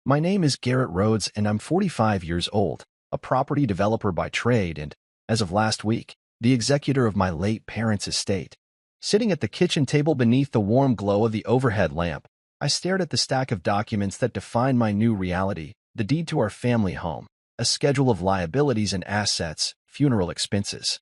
My name is Garrett Rhodes, and I'm 45 years old, a property developer by trade and, as of last week, the executor of my late parents' estate. Sitting at the kitchen table beneath the warm glow of the overhead lamp, I stared at the stack of documents that defined my new reality: the deed to our family home, a schedule of liabilities and assets, funeral expenses,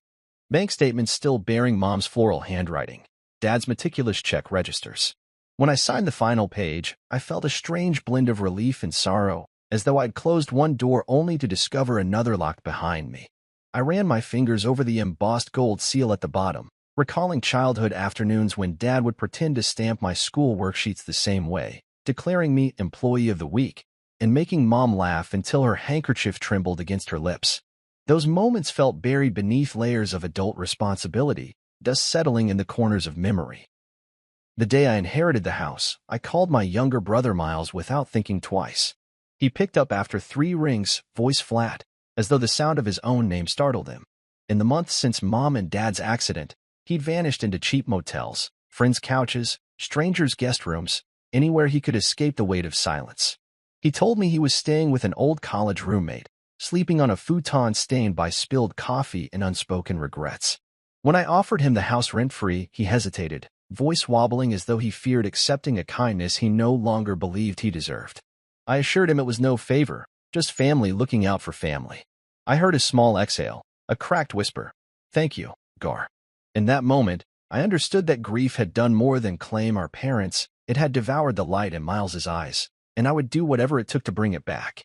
bank statements still bearing Mom's floral handwriting, Dad's meticulous check registers. When I signed the final page, I felt a strange blend of relief and sorrow, as though I'd closed one door only to discover another locked behind me. I ran my fingers over the embossed gold seal at the bottom, recalling childhood afternoons when Dad would pretend to stamp my school worksheets the same way, declaring me Employee of the Week, and making Mom laugh until her handkerchief trembled against her lips. Those moments felt buried beneath layers of adult responsibility, dust settling in the corners of memory. The day I inherited the house, I called my younger brother Miles without thinking twice. He picked up after 3 rings, voice flat, as though the sound of his own name startled him. In the months since Mom and Dad's accident, he'd vanished into cheap motels, friends' couches, strangers' guest rooms, anywhere he could escape the weight of silence. He told me he was staying with an old college roommate, sleeping on a futon stained by spilled coffee and unspoken regrets. When I offered him the house rent-free, he hesitated, voice wobbling as though he feared accepting a kindness he no longer believed he deserved. I assured him it was no favor, just family looking out for family. I heard a small exhale, a cracked whisper. "Thank you, Gar." In that moment, I understood that grief had done more than claim our parents. It had devoured the light in Miles's eyes, and I would do whatever it took to bring it back.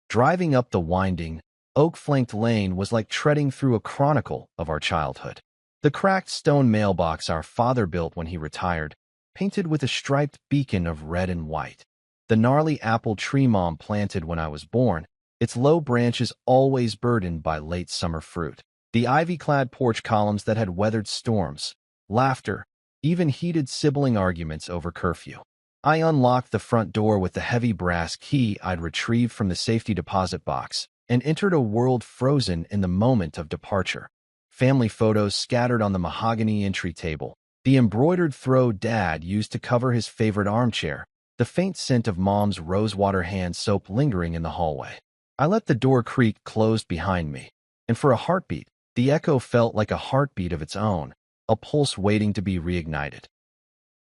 Driving up the winding, oak-flanked lane was like treading through a chronicle of our childhood. The cracked stone mailbox our father built when he retired, painted with a striped beacon of red and white. The gnarly apple tree Mom planted when I was born, its low branches always burdened by late summer fruit. The ivy-clad porch columns that had weathered storms, laughter, even heated sibling arguments over curfew. I unlocked the front door with the heavy brass key I'd retrieved from the safety deposit box and entered a world frozen in the moment of departure. Family photos scattered on the mahogany entry table, the embroidered throw Dad used to cover his favorite armchair, the faint scent of Mom's rosewater hand soap lingering in the hallway. I let the door creak closed behind me, and for a heartbeat, the echo felt like a heartbeat of its own, a pulse waiting to be reignited.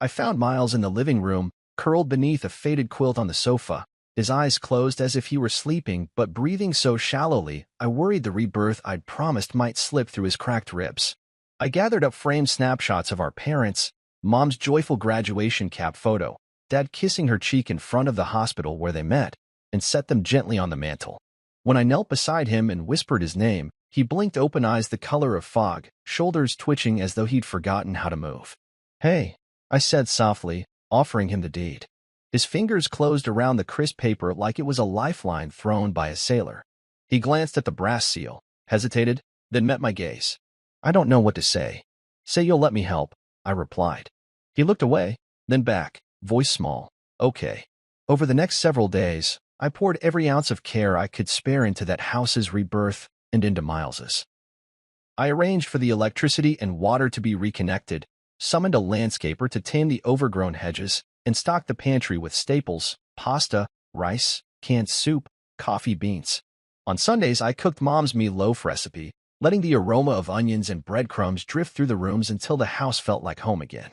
I found Miles in the living room, curled beneath a faded quilt on the sofa, his eyes closed as if he were sleeping, but breathing so shallowly I worried the rebirth I'd promised might slip through his cracked ribs. I gathered up framed snapshots of our parents, Mom's joyful graduation cap photo, Dad kissing her cheek in front of the hospital where they met, and set them gently on the mantel. When I knelt beside him and whispered his name, he blinked open eyes the color of fog, shoulders twitching as though he'd forgotten how to move. "Hey," I said softly, offering him the deed. His fingers closed around the crisp paper like it was a lifeline thrown by a sailor. He glanced at the brass seal, hesitated, then met my gaze. "I don't know what to say." "Say you'll let me help," I replied. He looked away, then back, voice small. "Okay." Over the next several days, I poured every ounce of care I could spare into that house's rebirth and into Miles's. I arranged for the electricity and water to be reconnected, summoned a landscaper to tame the overgrown hedges, and stocked the pantry with staples: pasta, rice, canned soup, coffee beans. On Sundays, I cooked Mom's meatloaf recipe, letting the aroma of onions and breadcrumbs drift through the rooms until the house felt like home again.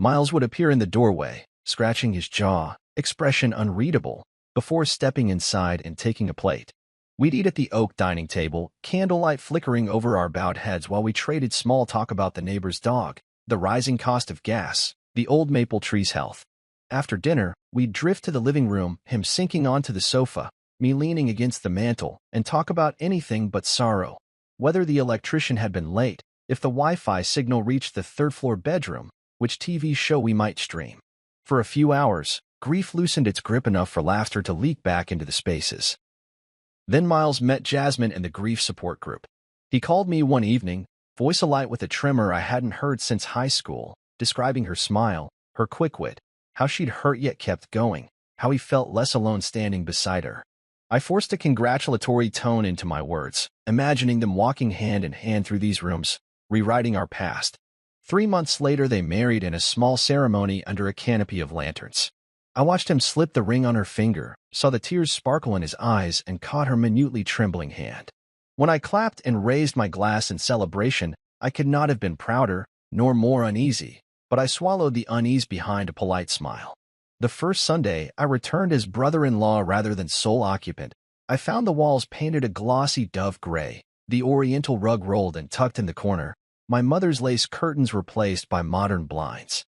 Miles would appear in the doorway, scratching his jaw, expression unreadable, before stepping inside and taking a plate. We'd eat at the oak dining table, candlelight flickering over our bowed heads while we traded small talk about the neighbor's dog, the rising cost of gas, the old maple tree's health. After dinner, we'd drift to the living room, him sinking onto the sofa, me leaning against the mantel, and talk about anything but sorrow. Whether the electrician had been late, if the Wi-Fi signal reached the third-floor bedroom, which TV show we might stream. For a few hours, grief loosened its grip enough for laughter to leak back into the spaces. Then Miles met Jasmine in the grief support group. He called me one evening, voice alight with a tremor I hadn't heard since high school, describing her smile, her quick wit, how she'd hurt yet kept going, how he felt less alone standing beside her. I forced a congratulatory tone into my words, imagining them walking hand in hand through these rooms, rewriting our past. 3 months later, they married in a small ceremony under a canopy of lanterns. I watched him slip the ring on her finger, saw the tears sparkle in his eyes, and caught her minutely trembling hand. When I clapped and raised my glass in celebration, I could not have been prouder, nor more uneasy, but I swallowed the unease behind a polite smile. The first Sunday, I returned as brother-in-law rather than sole occupant. I found the walls painted a glossy dove gray, the oriental rug rolled and tucked in the corner, my mother's lace curtains replaced by modern blinds.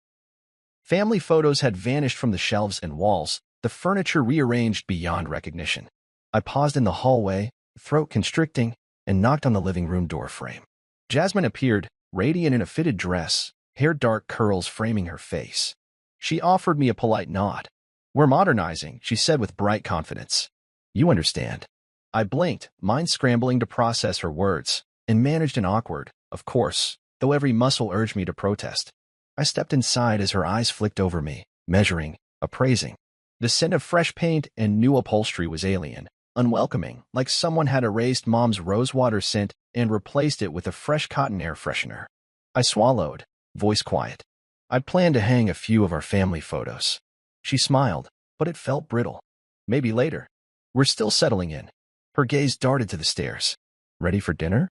Family photos had vanished from the shelves and walls, the furniture rearranged beyond recognition. I paused in the hallway, throat constricting, and knocked on the living room door frame. Jasmine appeared, radiant in a fitted dress, hair dark curls framing her face. She offered me a polite nod. "We're modernizing," she said with bright confidence. "You understand." I blinked, mind scrambling to process her words, and managed an awkward, "of course," though every muscle urged me to protest. I stepped inside as her eyes flicked over me, measuring, appraising. The scent of fresh paint and new upholstery was alien, unwelcoming, like someone had erased Mom's rosewater scent and replaced it with a fresh cotton air freshener. I swallowed, voice quiet. I'd planned to hang a few of our family photos. She smiled, but it felt brittle. "Maybe later. We're still settling in." Her gaze darted to the stairs. "Ready for dinner?"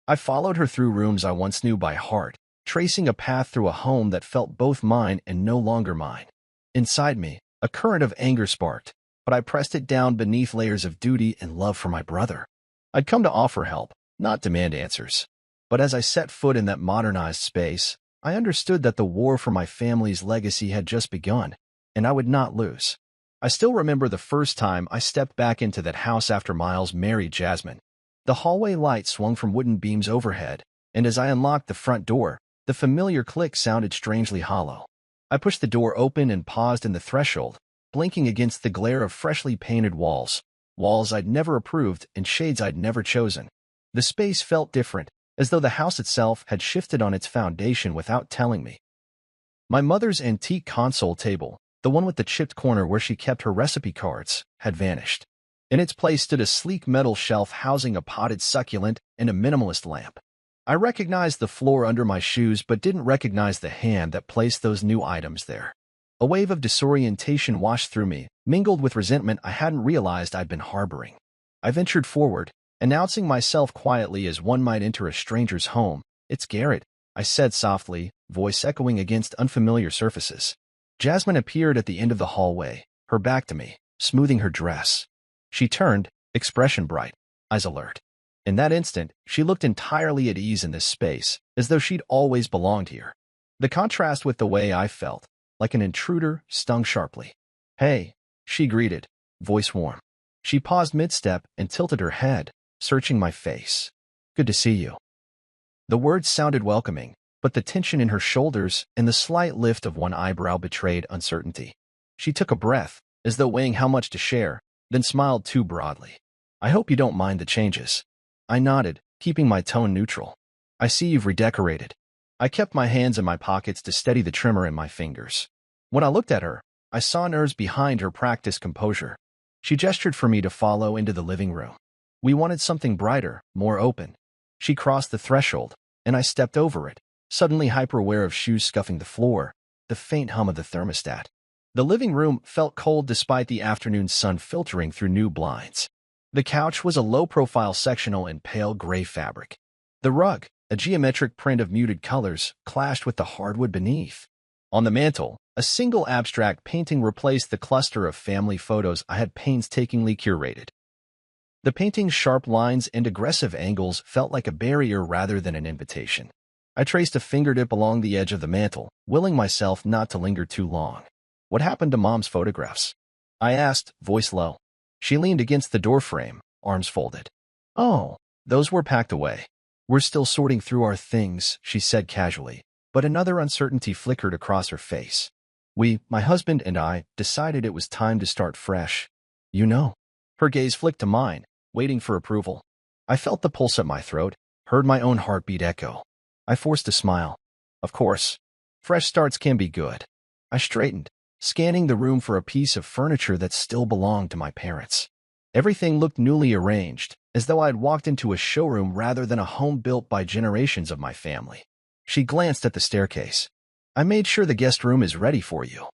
I followed her through rooms I once knew by heart, tracing a path through a home that felt both mine and no longer mine. Inside me, a current of anger sparked, but I pressed it down beneath layers of duty and love for my brother. I'd come to offer help, not demand answers. But as I set foot in that modernized space, I understood that the war for my family's legacy had just begun, and I would not lose. I still remember the first time I stepped back into that house after Miles married Jasmine. The hallway light swung from wooden beams overhead, and as I unlocked the front door, the familiar click sounded strangely hollow. I pushed the door open and paused in the threshold, blinking against the glare of freshly painted walls I'd never approved and shades I'd never chosen. The space felt different, as though the house itself had shifted on its foundation without telling me. My mother's antique console table, the one with the chipped corner where she kept her recipe cards, had vanished. In its place stood a sleek metal shelf housing a potted succulent and a minimalist lamp. I recognized the floor under my shoes but didn't recognize the hand that placed those new items there. A wave of disorientation washed through me, mingled with resentment I hadn't realized I'd been harboring. I ventured forward, announcing myself quietly as one might enter a stranger's home. "It's Garrett," I said softly, voice echoing against unfamiliar surfaces. Jasmine appeared at the end of the hallway, her back to me, smoothing her dress. She turned, expression bright, eyes alert. In that instant, she looked entirely at ease in this space, as though she'd always belonged here. The contrast with the way I felt, like an intruder, stung sharply. "Hey," she greeted, voice warm. She paused mid-step and tilted her head, searching my face. "Good to see you." The words sounded welcoming, but the tension in her shoulders and the slight lift of one eyebrow betrayed uncertainty. She took a breath, as though weighing how much to share, then smiled too broadly. "I hope you don't mind the changes." I nodded, keeping my tone neutral. "I see you've redecorated." I kept my hands in my pockets to steady the trimmer in my fingers. When I looked at her, I saw nerves behind her practiced composure. She gestured for me to follow into the living room. We wanted something brighter, more open. She crossed the threshold, and I stepped over it, suddenly hyper-aware of shoes scuffing the floor, the faint hum of the thermostat. The living room felt cold despite the afternoon sun filtering through new blinds. The couch was a low-profile sectional in pale gray fabric. The rug, a geometric print of muted colors, clashed with the hardwood beneath. On the mantel, a single abstract painting replaced the cluster of family photos I had painstakingly curated. The painting's sharp lines and aggressive angles felt like a barrier rather than an invitation. I traced a fingertip along the edge of the mantel, willing myself not to linger too long. "What happened to Mom's photographs?" I asked, voice low. She leaned against the doorframe, arms folded. "Oh, those were packed away. We're still sorting through our things," she said casually, but another uncertainty flickered across her face. My husband and I, decided it was time to start fresh. You know." Her gaze flicked to mine, waiting for approval. I felt the pulse at my throat, heard my own heartbeat echo. I forced a smile. "Of course. Fresh starts can be good." I straightened, scanning the room for a piece of furniture that still belonged to my parents. Everything looked newly arranged, as though I had walked into a showroom rather than a home built by generations of my family. She glanced at the staircase. "I made sure the guest room is ready for you."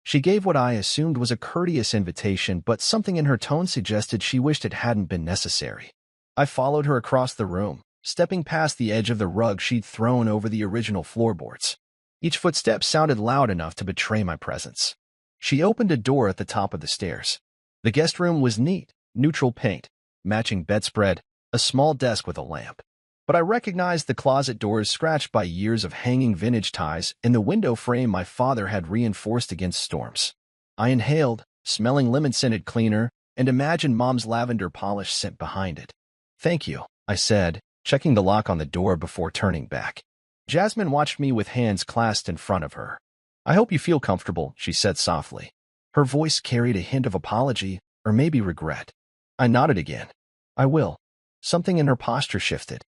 She gave what I assumed was a courteous invitation, but something in her tone suggested she wished it hadn't been necessary. I followed her across the room, stepping past the edge of the rug she'd thrown over the original floorboards. Each footstep sounded loud enough to betray my presence. She opened a door at the top of the stairs. The guest room was neat, neutral paint, matching bedspread, a small desk with a lamp. But I recognized the closet doors scratched by years of hanging vintage ties and the window frame my father had reinforced against storms. I inhaled, smelling lemon-scented cleaner, and imagined Mom's lavender polish scent behind it. "Thank you," I said, checking the lock on the door before turning back. Jasmine watched me with hands clasped in front of her. "I hope you feel comfortable," she said softly. Her voice carried a hint of apology, or maybe regret. I nodded again. "I will." Something in her posture shifted.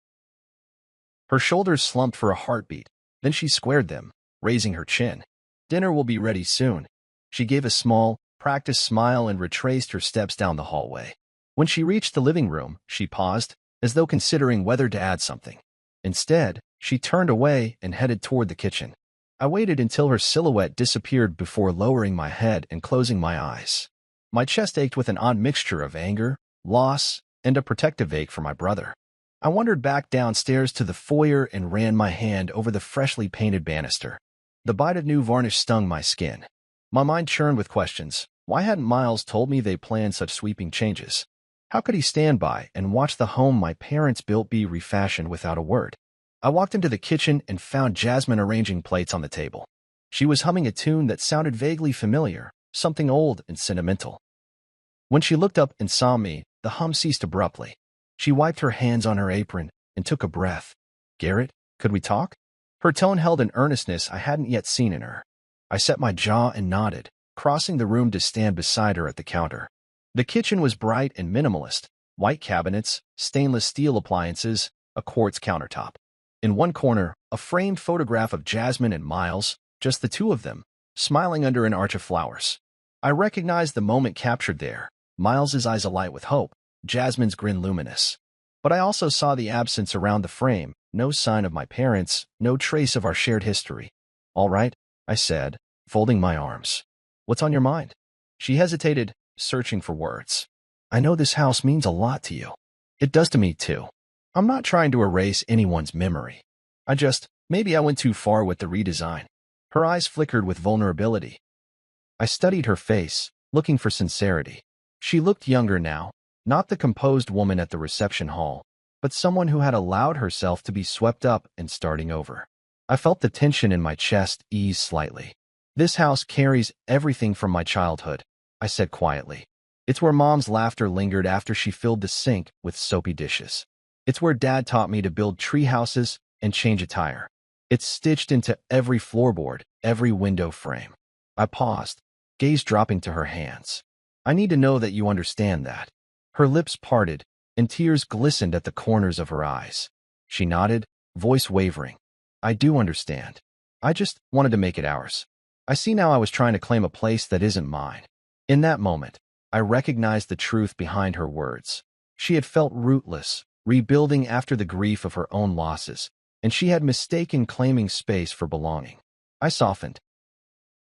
Her shoulders slumped for a heartbeat, then she squared them, raising her chin. "Dinner will be ready soon." She gave a small, practiced smile and retraced her steps down the hallway. When she reached the living room, she paused, as though considering whether to add something. Instead, she turned away and headed toward the kitchen. I waited until her silhouette disappeared before lowering my head and closing my eyes. My chest ached with an odd mixture of anger, loss, and a protective ache for my brother. I wandered back downstairs to the foyer and ran my hand over the freshly painted banister. The bite of new varnish stung my skin. My mind churned with questions. Why hadn't Miles told me they planned such sweeping changes? How could he stand by and watch the home my parents built be refashioned without a word? I walked into the kitchen and found Jasmine arranging plates on the table. She was humming a tune that sounded vaguely familiar, something old and sentimental. When she looked up and saw me, the hum ceased abruptly. She wiped her hands on her apron and took a breath. "Garrett, could we talk?" Her tone held an earnestness I hadn't yet seen in her. I set my jaw and nodded, crossing the room to stand beside her at the counter. The kitchen was bright and minimalist, white cabinets, stainless steel appliances, a quartz countertop. In one corner, a framed photograph of Jasmine and Miles, just the two of them, smiling under an arch of flowers. I recognized the moment captured there, Miles's eyes alight with hope, Jasmine's grin luminous. But I also saw the absence around the frame, no sign of my parents, no trace of our shared history. "All right," I said, folding my arms. "What's on your mind?" She hesitated, searching for words. "I know this house means a lot to you." "It does to me, too. I'm not trying to erase anyone's memory. Maybe I went too far with the redesign." Her eyes flickered with vulnerability. I studied her face, looking for sincerity. She looked younger now, not the composed woman at the reception hall, but someone who had allowed herself to be swept up and starting over. I felt the tension in my chest ease slightly. "This house carries everything from my childhood," I said quietly. "It's where Mom's laughter lingered after she filled the sink with soapy dishes. It's where Dad taught me to build tree houses and change a tire. It's stitched into every floorboard, every window frame." I paused, gaze dropping to her hands. "I need to know that you understand that." Her lips parted, and tears glistened at the corners of her eyes. She nodded, voice wavering. "I do understand. I just wanted to make it ours. I see now I was trying to claim a place that isn't mine." In that moment, I recognized the truth behind her words. She had felt rootless, rebuilding after the grief of her own losses, and she had mistaken claiming space for belonging. I softened.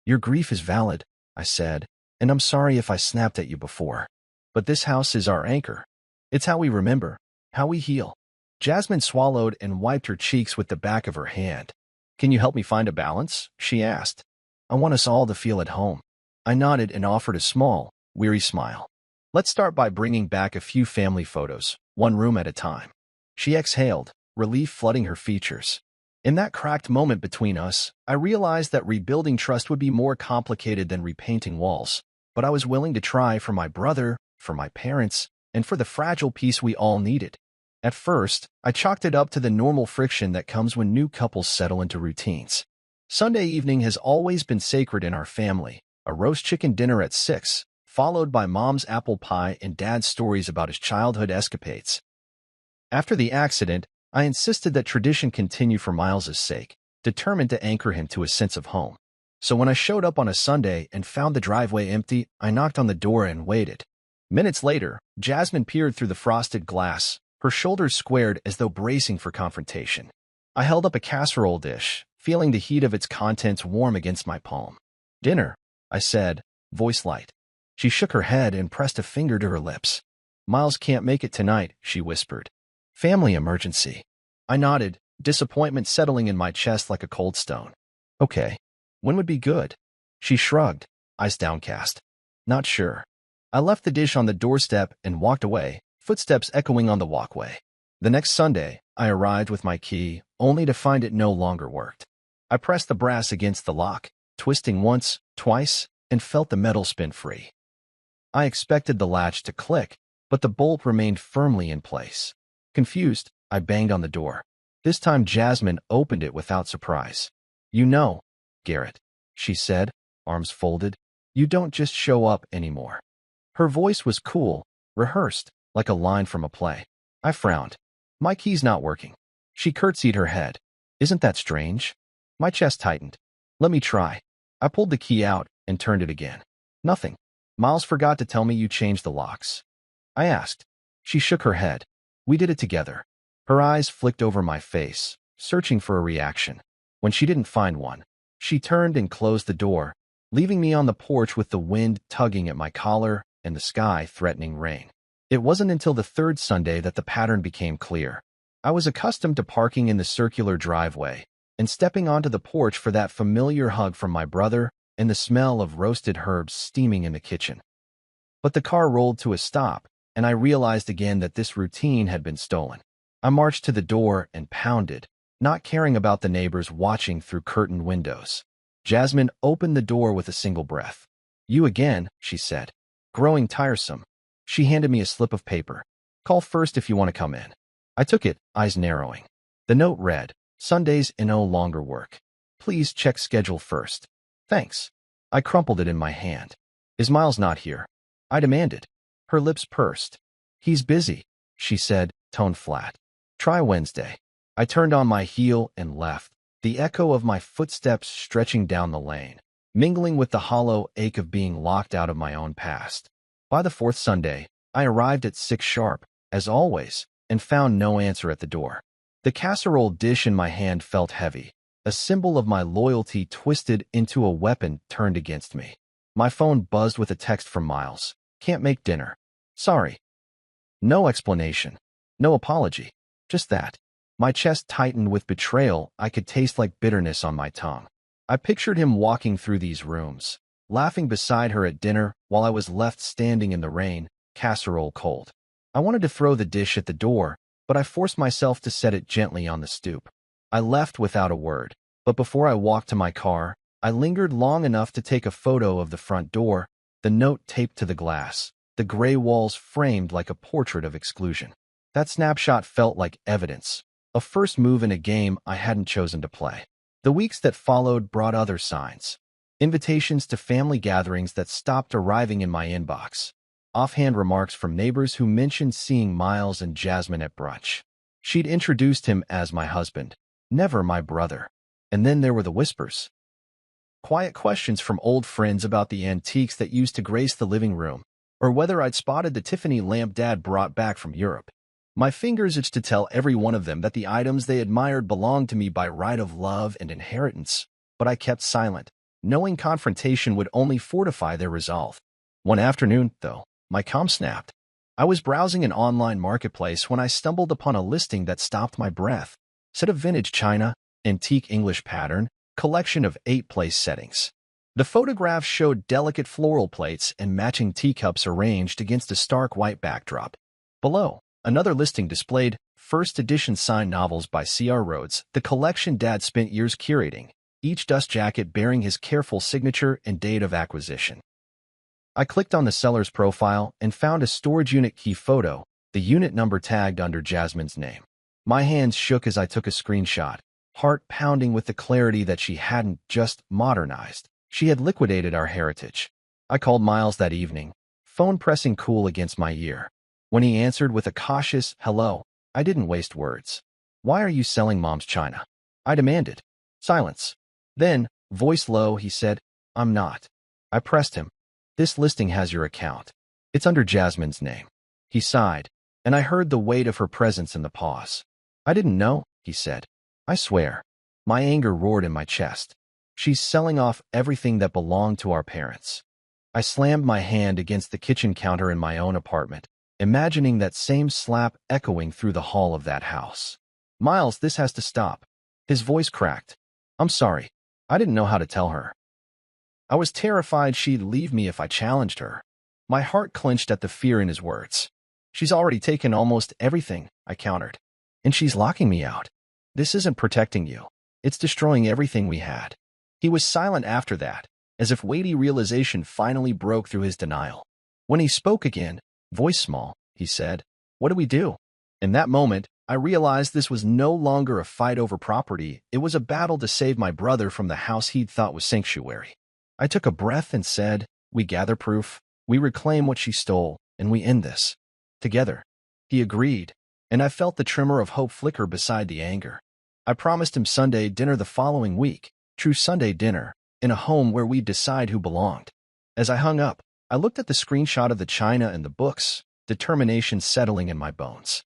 "Your grief is valid," I said, "and I'm sorry if I snapped at you before. But this house is our anchor. It's how we remember, how we heal." Jasmine swallowed and wiped her cheeks with the back of her hand. "Can you help me find a balance?" she asked. "I want us all to feel at home." I nodded and offered a small, weary smile. "Let's start by bringing back a few family photos, one room at a time." She exhaled, relief flooding her features. In that cracked moment between us, I realized that rebuilding trust would be more complicated than repainting walls, but I was willing to try for my brother, for my parents, and for the fragile peace we all needed. At first, I chalked it up to the normal friction that comes when new couples settle into routines. Sunday evening has always been sacred in our family, a roast chicken dinner at 6, followed by Mom's apple pie and Dad's stories about his childhood escapades. After the accident, I insisted that tradition continue for Miles's sake, determined to anchor him to a sense of home. So when I showed up on a Sunday and found the driveway empty, I knocked on the door and waited. Minutes later, Jasmine peered through the frosted glass, her shoulders squared as though bracing for confrontation. I held up a casserole dish, feeling the heat of its contents warm against my palm. "Dinner," I said, voice light. She shook her head and pressed a finger to her lips. Miles can't make it tonight, she whispered. Family emergency. I nodded, disappointment settling in my chest like a cold stone. Okay. When would be good? She shrugged, eyes downcast. Not sure. I left the dish on the doorstep and walked away, footsteps echoing on the walkway. The next Sunday, I arrived with my key, only to find it no longer worked. I pressed the brass against the lock, twisting once, twice, and felt the metal spin free. I expected the latch to click, but the bolt remained firmly in place. Confused, I banged on the door. This time Jasmine opened it without surprise. You know, Garrett, she said, arms folded, you don't just show up anymore. Her voice was cool, rehearsed, like a line from a play. I frowned. My key's not working. She curtsied her head. Isn't that strange? My chest tightened. Let me try. I pulled the key out and turned it again. Nothing. Miles forgot to tell me you changed the locks. I asked. She shook her head. We did it together. Her eyes flicked over my face, searching for a reaction. When she didn't find one, she turned and closed the door, leaving me on the porch with the wind tugging at my collar and the sky threatening rain. It wasn't until the third Sunday that the pattern became clear. I was accustomed to parking in the circular driveway and stepping onto the porch for that familiar hug from my brother and the smell of roasted herbs steaming in the kitchen. But the car rolled to a stop, and I realized again that this routine had been stolen. I marched to the door and pounded, not caring about the neighbors watching through curtained windows. Jasmine opened the door with a single breath. You again, she said. Growing tiresome. She handed me a slip of paper. Call first if you want to come in. I took it, eyes narrowing. The note read, Sundays no longer work. Please check schedule first. Thanks. I crumpled it in my hand. Is Miles not here? I demanded. Her lips pursed. He's busy, she said, tone flat. Try Wednesday. I turned on my heel and left, the echo of my footsteps stretching down the lane, mingling with the hollow ache of being locked out of my own past. By the fourth Sunday, I arrived at 6 sharp, as always, and found no answer at the door. The casserole dish in my hand felt heavy, a symbol of my loyalty twisted into a weapon turned against me. My phone buzzed with a text from Miles. Can't make dinner. Sorry. No explanation. No apology. Just that. My chest tightened with betrayal. I could taste like bitterness on my tongue. I pictured him walking through these rooms, laughing beside her at dinner while I was left standing in the rain, casserole cold. I wanted to throw the dish at the door, but I forced myself to set it gently on the stoop. I left without a word, but before I walked to my car, I lingered long enough to take a photo of the front door, the note taped to the glass, the gray walls framed like a portrait of exclusion. That snapshot felt like evidence, a first move in a game I hadn't chosen to play. The weeks that followed brought other signs. Invitations to family gatherings that stopped arriving in my inbox. Offhand remarks from neighbors who mentioned seeing Miles and Jasmine at brunch. She'd introduced him as my husband, never my brother. And then there were the whispers. Quiet questions from old friends about the antiques that used to grace the living room, or whether I'd spotted the Tiffany lamp Dad brought back from Europe. My fingers itched to tell every one of them that the items they admired belonged to me by right of love and inheritance, but I kept silent, knowing confrontation would only fortify their resolve. One afternoon, though, my comm snapped. I was browsing an online marketplace when I stumbled upon a listing that stopped my breath. Set of vintage china, antique English pattern, collection of 8 place settings. The photographs showed delicate floral plates and matching teacups arranged against a stark white backdrop. Below, another listing displayed first edition signed novels by C.R. Rhodes, the collection Dad spent years curating, each dust jacket bearing his careful signature and date of acquisition. I clicked on the seller's profile and found a storage unit key photo, the unit number tagged under Jasmine's name. My hands shook as I took a screenshot, heart pounding with the clarity that she hadn't just modernized. She had liquidated our heritage. I called Miles that evening, phone pressing cool against my ear. When he answered with a cautious hello, I didn't waste words. Why are you selling Mom's china? I demanded. Silence. Then, voice low, he said, I'm not. I pressed him. This listing has your account. It's under Jasmine's name. He sighed, and I heard the weight of her presence in the pause. I didn't know, he said. I swear. My anger roared in my chest. She's selling off everything that belonged to our parents. I slammed my hand against the kitchen counter in my own apartment, imagining that same slap echoing through the hall of that house. Miles, this has to stop. His voice cracked. I'm sorry. I didn't know how to tell her. I was terrified she'd leave me if I challenged her. My heart clenched at the fear in his words. She's already taken almost everything, I countered. And she's locking me out. This isn't protecting you. It's destroying everything we had. He was silent after that, as if weighty realization finally broke through his denial. When he spoke again, voice small, he said, "What do we do?" In that moment, I realized this was no longer a fight over property. It was a battle to save my brother from the house he'd thought was sanctuary. I took a breath and said, "We gather proof, we reclaim what she stole, and we end this. Together." He agreed, and I felt the tremor of hope flicker beside the anger. I promised him Sunday dinner the following week, true Sunday dinner, in a home where we'd decide who belonged. As I hung up, I looked at the screenshot of the china and the books, determination settling in my bones.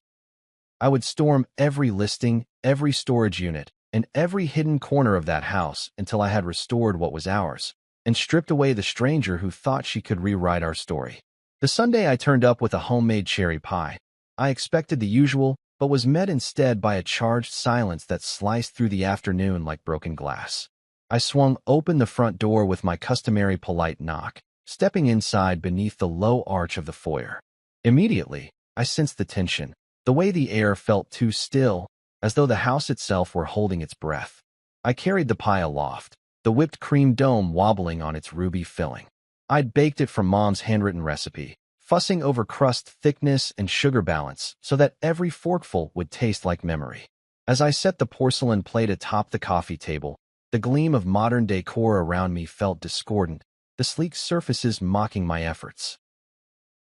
I would storm every listing, every storage unit, and every hidden corner of that house until I had restored what was ours, and stripped away the stranger who thought she could rewrite our story. The Sunday I turned up with a homemade cherry pie. I expected the usual, but was met instead by a charged silence that sliced through the afternoon like broken glass. I swung open the front door with my customary polite knock, stepping inside beneath the low arch of the foyer. Immediately, I sensed the tension, the way the air felt too still, as though the house itself were holding its breath. I carried the pie aloft, the whipped cream dome wobbling on its ruby filling. I'd baked it from Mom's handwritten recipe, fussing over crust thickness and sugar balance so that every forkful would taste like memory. As I set the porcelain plate atop the coffee table, the gleam of modern decor around me felt discordant, the sleek surfaces mocking my efforts.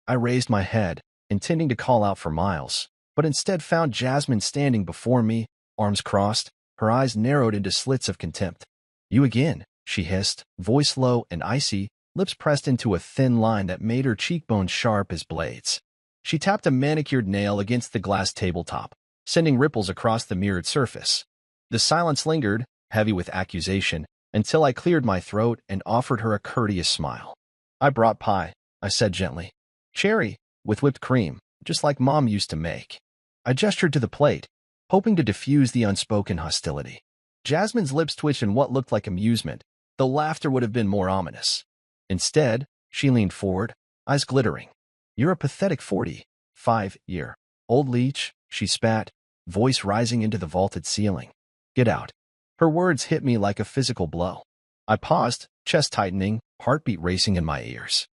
I raised my head, intending to call out for Miles, but instead found Jasmine standing before me, arms crossed, her eyes narrowed into slits of contempt. "You again," she hissed, voice low and icy, lips pressed into a thin line that made her cheekbones sharp as blades. She tapped a manicured nail against the glass tabletop, sending ripples across the mirrored surface. The silence lingered, heavy with accusation, until I cleared my throat and offered her a courteous smile. "I brought pie," I said gently. "Cherry, with whipped cream, just like Mom used to make." I gestured to the plate, hoping to diffuse the unspoken hostility. Jasmine's lips twitched in what looked like amusement, though laughter would have been more ominous. Instead, she leaned forward, eyes glittering. "You're a pathetic 45-year-old leech," she spat, voice rising into the vaulted ceiling. "Get out." Her words hit me like a physical blow. I paused, chest tightening, heartbeat racing in my ears.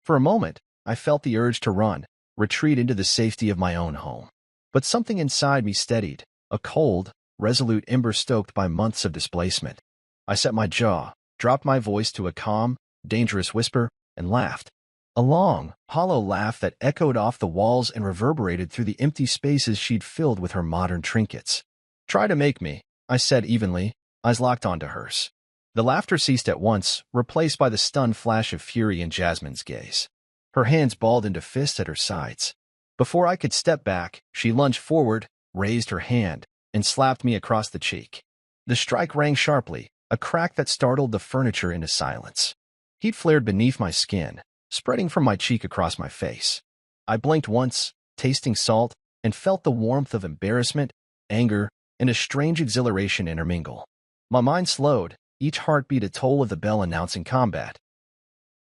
For a moment, I felt the urge to run, retreat into the safety of my own home. But something inside me steadied, a cold, resolute ember stoked by months of displacement. I set my jaw, dropped my voice to a calm, dangerous whisper, and laughed. A long, hollow laugh that echoed off the walls and reverberated through the empty spaces she'd filled with her modern trinkets. "Try to make me," I said evenly, eyes locked onto hers. The laughter ceased at once, replaced by the stunned flash of fury in Jasmine's gaze. Her hands balled into fists at her sides. Before I could step back, she lunged forward, raised her hand, and slapped me across the cheek. The strike rang sharply, a crack that startled the furniture into silence. Heat flared beneath my skin, spreading from my cheek across my face. I blinked once, tasting salt, and felt the warmth of embarrassment, anger, and a strange exhilaration intermingle. My mind slowed, each heartbeat a toll of the bell announcing combat.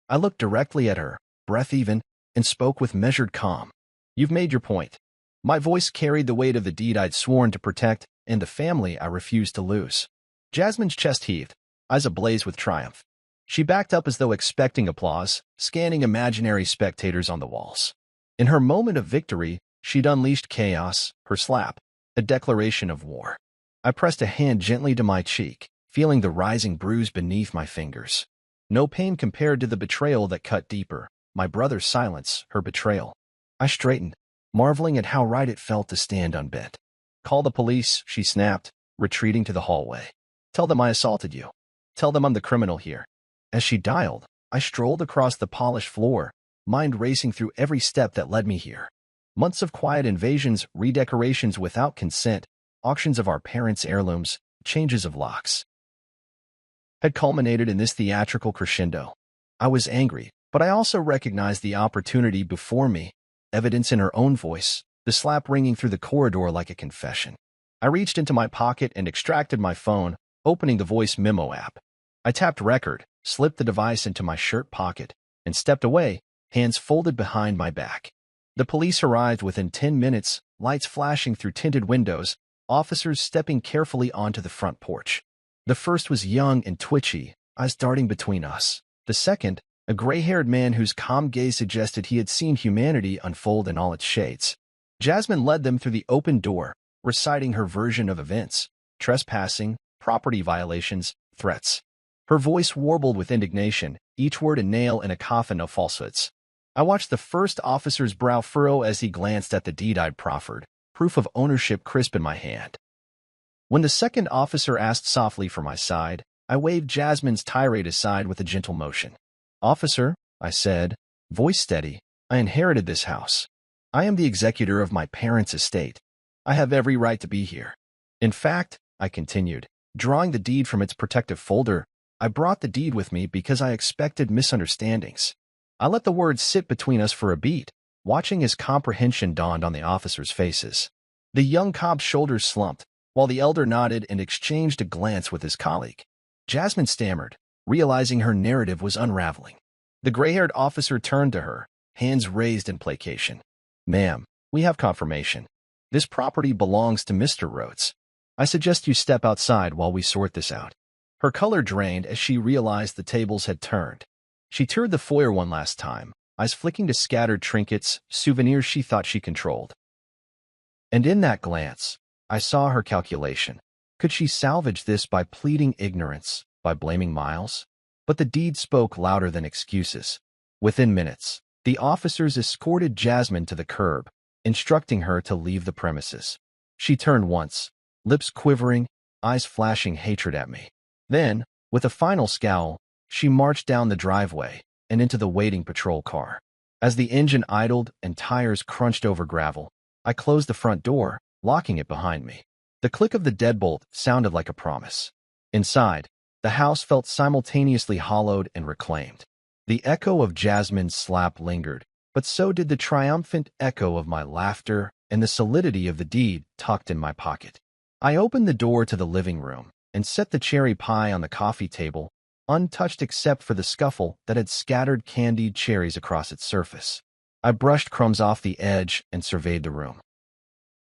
I looked directly at her, breath even, and spoke with measured calm. "You've made your point." My voice carried the weight of the deed I'd sworn to protect and the family I refused to lose. Jasmine's chest heaved, eyes ablaze with triumph. She backed up as though expecting applause, scanning imaginary spectators on the walls. In her moment of victory, she'd unleashed chaos, her slap, a declaration of war. I pressed a hand gently to my cheek, feeling the rising bruise beneath my fingers. No pain compared to the betrayal that cut deeper, my brother's silence, her betrayal. I straightened, marveling at how right it felt to stand unbent. "Call the police," she snapped, retreating to the hallway. "Tell them I assaulted you. Tell them I'm the criminal here." As she dialed, I strolled across the polished floor, mind racing through every step that led me here. Months of quiet invasions, redecorations without consent, auctions of our parents' heirlooms, changes of locks. had culminated in this theatrical crescendo. I was angry, but I also recognized the opportunity before me, evidence in her own voice, the slap ringing through the corridor like a confession. I reached into my pocket and extracted my phone, opening the voice memo app. I tapped record, slipped the device into my shirt pocket, and stepped away, hands folded behind my back. The police arrived within 10 minutes, lights flashing through tinted windows, officers stepping carefully onto the front porch. The first was young and twitchy, eyes darting between us. The second, a gray-haired man whose calm gaze suggested he had seen humanity unfold in all its shades. Jasmine led them through the open door, reciting her version of events: trespassing, property violations, threats. Her voice warbled with indignation, each word a nail in a coffin of falsehoods. I watched the first officer's brow furrow as he glanced at the deed I'd proffered, proof of ownership crisp in my hand. When the second officer asked softly for my side, I waved Jasmine's tirade aside with a gentle motion. "Officer," I said, voice steady, "I inherited this house. I am the executor of my parents' estate. I have every right to be here. In fact," I continued, drawing the deed from its protective folder, "I brought the deed with me because I expected misunderstandings." I let the words sit between us for a beat, watching as comprehension dawned on the officers' faces. The young cop's shoulders slumped, while the elder nodded and exchanged a glance with his colleague. Jasmine stammered, realizing her narrative was unraveling. The gray-haired officer turned to her, hands raised in placation. "Ma'am, we have confirmation. This property belongs to Mr. Rhodes. I suggest you step outside while we sort this out." Her color drained as she realized the tables had turned. She toured the foyer one last time, eyes flicking to scattered trinkets, souvenirs she thought she controlled. And in that glance, I saw her calculation. Could she salvage this by pleading ignorance, by blaming Miles? But the deed spoke louder than excuses. Within minutes, the officers escorted Jasmine to the curb, instructing her to leave the premises. She turned once, lips quivering, eyes flashing hatred at me. Then, with a final scowl, she marched down the driveway and into the waiting patrol car. As the engine idled and tires crunched over gravel, I closed the front door, locking it behind me. The click of the deadbolt sounded like a promise. Inside, the house felt simultaneously hollowed and reclaimed. The echo of Jasmine's slap lingered, but so did the triumphant echo of my laughter and the solidity of the deed tucked in my pocket. I opened the door to the living room and set the cherry pie on the coffee table, untouched except for the scuffle that had scattered candied cherries across its surface. I brushed crumbs off the edge and surveyed the room.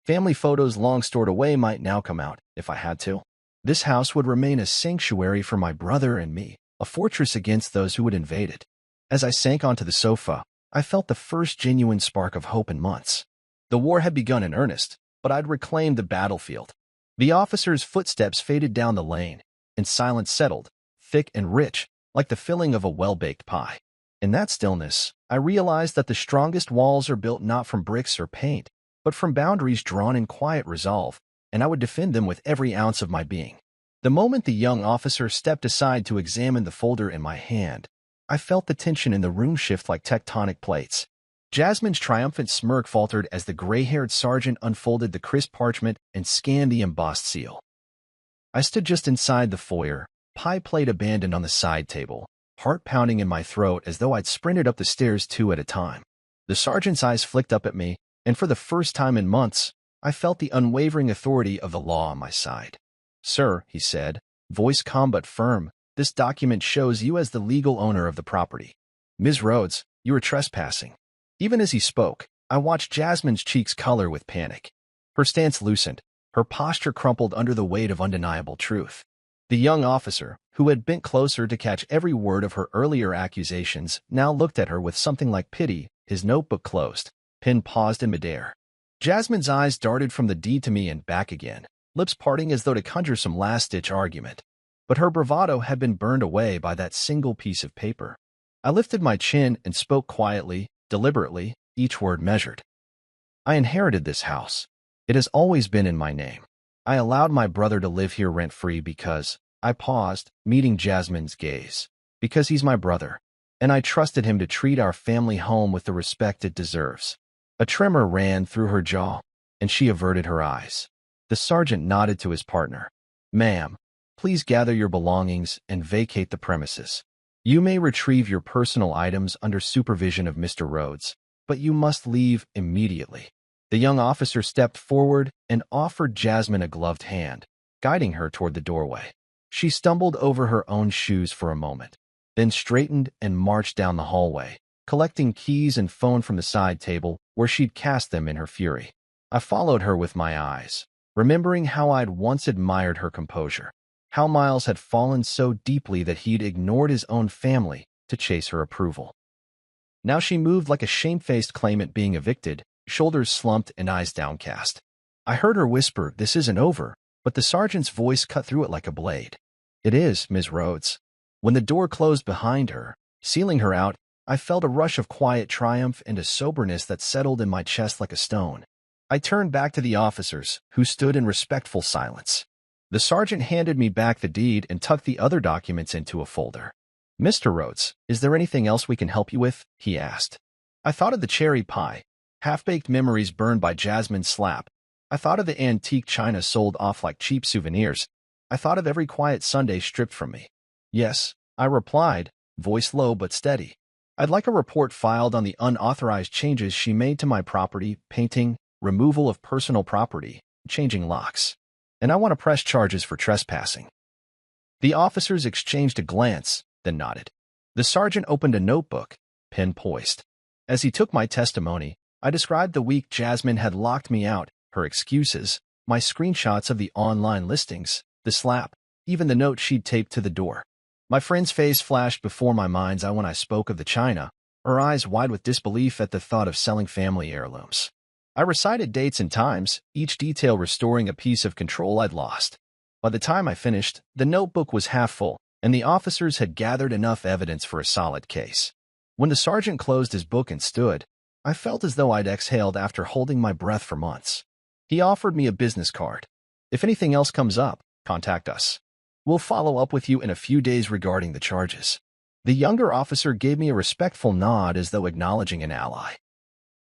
Family photos long stored away might now come out, if I had to. This house would remain a sanctuary for my brother and me, a fortress against those who would invade it. As I sank onto the sofa, I felt the first genuine spark of hope in months. The war had begun in earnest, but I'd reclaimed the battlefield. The officers' footsteps faded down the lane, and silence settled, thick and rich, like the filling of a well-baked pie. In that stillness, I realized that the strongest walls are built not from bricks or paint, but from boundaries drawn in quiet resolve, and I would defend them with every ounce of my being. The moment the young officer stepped aside to examine the folder in my hand, I felt the tension in the room shift like tectonic plates. Jasmine's triumphant smirk faltered as the gray-haired sergeant unfolded the crisp parchment and scanned the embossed seal. I stood just inside the foyer, pie plate abandoned on the side table, heart pounding in my throat as though I'd sprinted up the stairs two at a time. The sergeant's eyes flicked up at me, and for the first time in months, I felt the unwavering authority of the law on my side. "Sir," he said, voice calm but firm, "this document shows you as the legal owner of the property. Ms. Rhodes, you are trespassing." Even as he spoke, I watched Jasmine's cheeks color with panic. Her stance loosened, her posture crumpled under the weight of undeniable truth. The young officer, who had bent closer to catch every word of her earlier accusations, now looked at her with something like pity, his notebook closed, pen paused in midair. Jasmine's eyes darted from the deed to me and back again, lips parting as though to conjure some last-ditch argument. But her bravado had been burned away by that single piece of paper. I lifted my chin and spoke quietly, deliberately, each word measured. "I inherited this house. It has always been in my name. I allowed my brother to live here rent-free because," I paused, meeting Jasmine's gaze, "because he's my brother, and I trusted him to treat our family home with the respect it deserves." A tremor ran through her jaw, and she averted her eyes. The sergeant nodded to his partner. "Ma'am, Please gather your belongings and vacate the premises. You may retrieve your personal items under supervision of Mr. Rhodes, but you must leave immediately." The young officer stepped forward and offered Jasmine a gloved hand, guiding her toward the doorway. She stumbled over her own shoes for a moment, then straightened and marched down the hallway, collecting keys and phone from the side table where she'd cast them in her fury. I followed her with my eyes, remembering how I'd once admired her composure, how Miles had fallen so deeply that he'd ignored his own family to chase her approval. Now she moved like a shamefaced claimant being evicted, shoulders slumped and eyes downcast. I heard her whisper, "This isn't over," but the sergeant's voice cut through it like a blade. "It is, Ms. Rhodes." When the door closed behind her, sealing her out, I felt a rush of quiet triumph and a soberness that settled in my chest like a stone. I turned back to the officers, who stood in respectful silence. The sergeant handed me back the deed and tucked the other documents into a folder. "Mr. Rhodes, is there anything else we can help you with?" he asked. I thought of the cherry pie, half-baked memories burned by Jasmine's slap. I thought of the antique china sold off like cheap souvenirs. I thought of every quiet Sunday stripped from me. "Yes," I replied, voice low but steady. "I'd like a report filed on the unauthorized changes she made to my property, painting, removal of personal property, changing locks. And I want to press charges for trespassing." The officers exchanged a glance, then nodded. The sergeant opened a notebook, pen poised. As he took my testimony, I described the week Jasmine had locked me out, her excuses, my screenshots of the online listings, the slap, even the note she'd taped to the door. My friend's face flashed before my mind's eye when I spoke of the china, her eyes wide with disbelief at the thought of selling family heirlooms. I recited dates and times, each detail restoring a piece of control I'd lost. By the time I finished, the notebook was half full, and the officers had gathered enough evidence for a solid case. When the sergeant closed his book and stood, I felt as though I'd exhaled after holding my breath for months. He offered me a business card. "If anything else comes up, contact us. We'll follow up with you in a few days regarding the charges." The younger officer gave me a respectful nod as though acknowledging an ally.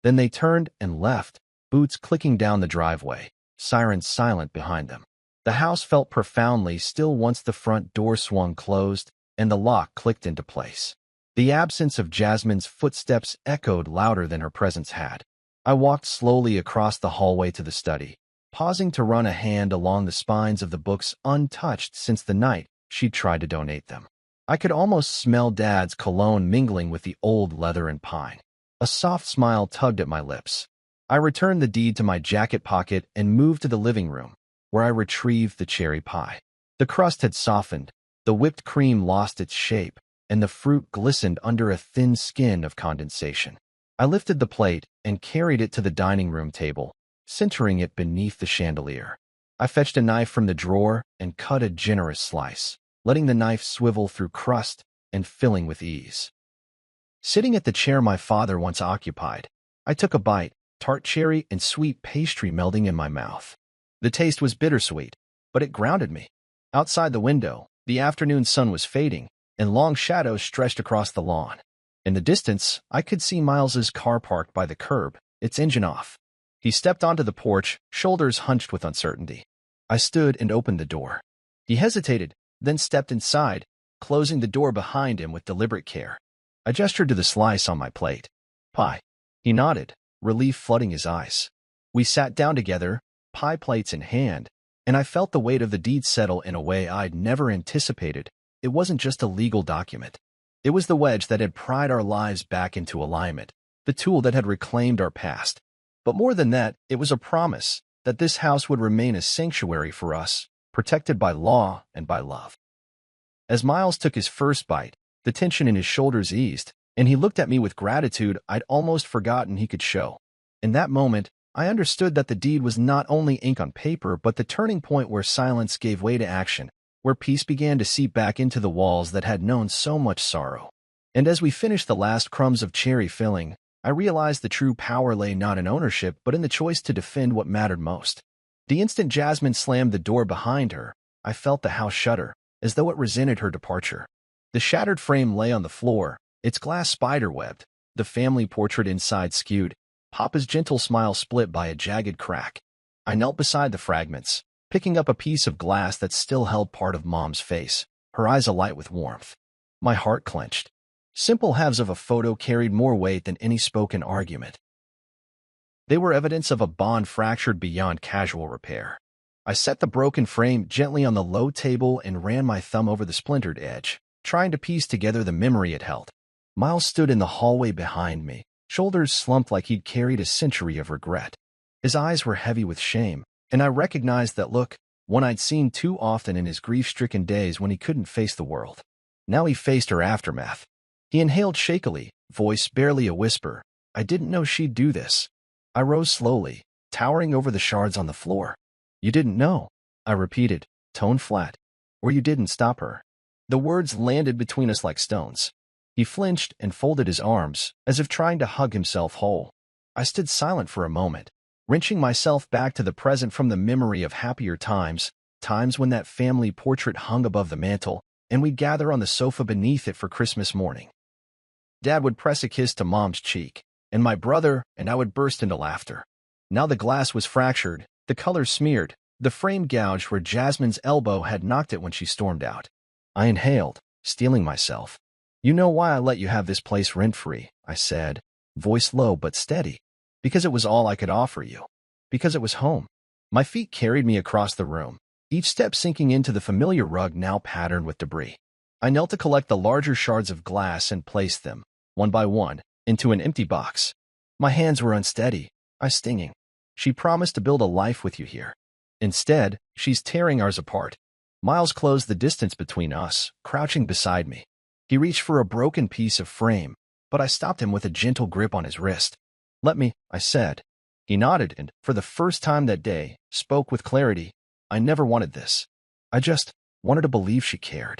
Then they turned and left, boots clicking down the driveway, sirens silent behind them. The house felt profoundly still once the front door swung closed and the lock clicked into place. The absence of Jasmine's footsteps echoed louder than her presence had. I walked slowly across the hallway to the study, pausing to run a hand along the spines of the books untouched since the night she'd tried to donate them. I could almost smell Dad's cologne mingling with the old leather and pine. A soft smile tugged at my lips. I returned the deed to my jacket pocket and moved to the living room, where I retrieved the cherry pie. The crust had softened, the whipped cream lost its shape, and the fruit glistened under a thin skin of condensation. I lifted the plate and carried it to the dining room table, centering it beneath the chandelier. I fetched a knife from the drawer and cut a generous slice, letting the knife swivel through crust and filling with ease. Sitting at the chair my father once occupied, I took a bite, tart cherry and sweet pastry melding in my mouth. The taste was bittersweet, but it grounded me. Outside the window, the afternoon sun was fading, and long shadows stretched across the lawn. In the distance, I could see Miles's car parked by the curb, its engine off. He stepped onto the porch, shoulders hunched with uncertainty. I stood and opened the door. He hesitated, then stepped inside, closing the door behind him with deliberate care. I gestured to the slice on my plate. "Pie." He nodded, relief flooding his eyes. We sat down together, pie plates in hand, and I felt the weight of the deed settle in a way I'd never anticipated. It wasn't just a legal document. It was the wedge that had pried our lives back into alignment, the tool that had reclaimed our past. But more than that, it was a promise that this house would remain a sanctuary for us, protected by law and by love. As Miles took his first bite, the tension in his shoulders eased, and he looked at me with gratitude I'd almost forgotten he could show. In that moment, I understood that the deed was not only ink on paper, but the turning point where silence gave way to action, where peace began to seep back into the walls that had known so much sorrow. And as we finished the last crumbs of cherry filling, I realized the true power lay not in ownership, but in the choice to defend what mattered most. The instant Jasmine slammed the door behind her, I felt the house shudder, as though it resented her departure. The shattered frame lay on the floor, its glass spider-webbed, the family portrait inside skewed, Papa's gentle smile split by a jagged crack. I knelt beside the fragments, picking up a piece of glass that still held part of Mom's face, her eyes alight with warmth. My heart clenched. Simple halves of a photo carried more weight than any spoken argument. They were evidence of a bond fractured beyond casual repair. I set the broken frame gently on the low table and ran my thumb over the splintered edge, trying to piece together the memory it held. Miles stood in the hallway behind me, shoulders slumped like he'd carried a century of regret. His eyes were heavy with shame, and I recognized that look, one I'd seen too often in his grief-stricken days when he couldn't face the world. Now he faced her aftermath. He inhaled shakily, voice barely a whisper. I didn't know she'd do this. I rose slowly, towering over the shards on the floor. You didn't know, I repeated, tone flat. Or you didn't stop her. The words landed between us like stones. He flinched and folded his arms, as if trying to hug himself whole. I stood silent for a moment, wrenching myself back to the present from the memory of happier times, times when that family portrait hung above the mantel, and we'd gather on the sofa beneath it for Christmas morning. Dad would press a kiss to Mom's cheek, and my brother and I would burst into laughter. Now the glass was fractured, the color smeared, the frame gouged where Jasmine's elbow had knocked it when she stormed out. I inhaled, steeling myself. You know why I let you have this place rent-free, I said, voice low but steady. Because it was all I could offer you. Because it was home. My feet carried me across the room, each step sinking into the familiar rug now patterned with debris. I knelt to collect the larger shards of glass and placed them, one by one, into an empty box. My hands were unsteady, stinging. She promised to build a life with you here. Instead, she's tearing ours apart. Miles closed the distance between us, crouching beside me. He reached for a broken piece of frame, but I stopped him with a gentle grip on his wrist. Let me, I said. He nodded and, for the first time that day, spoke with clarity. I never wanted this. I just wanted to believe she cared.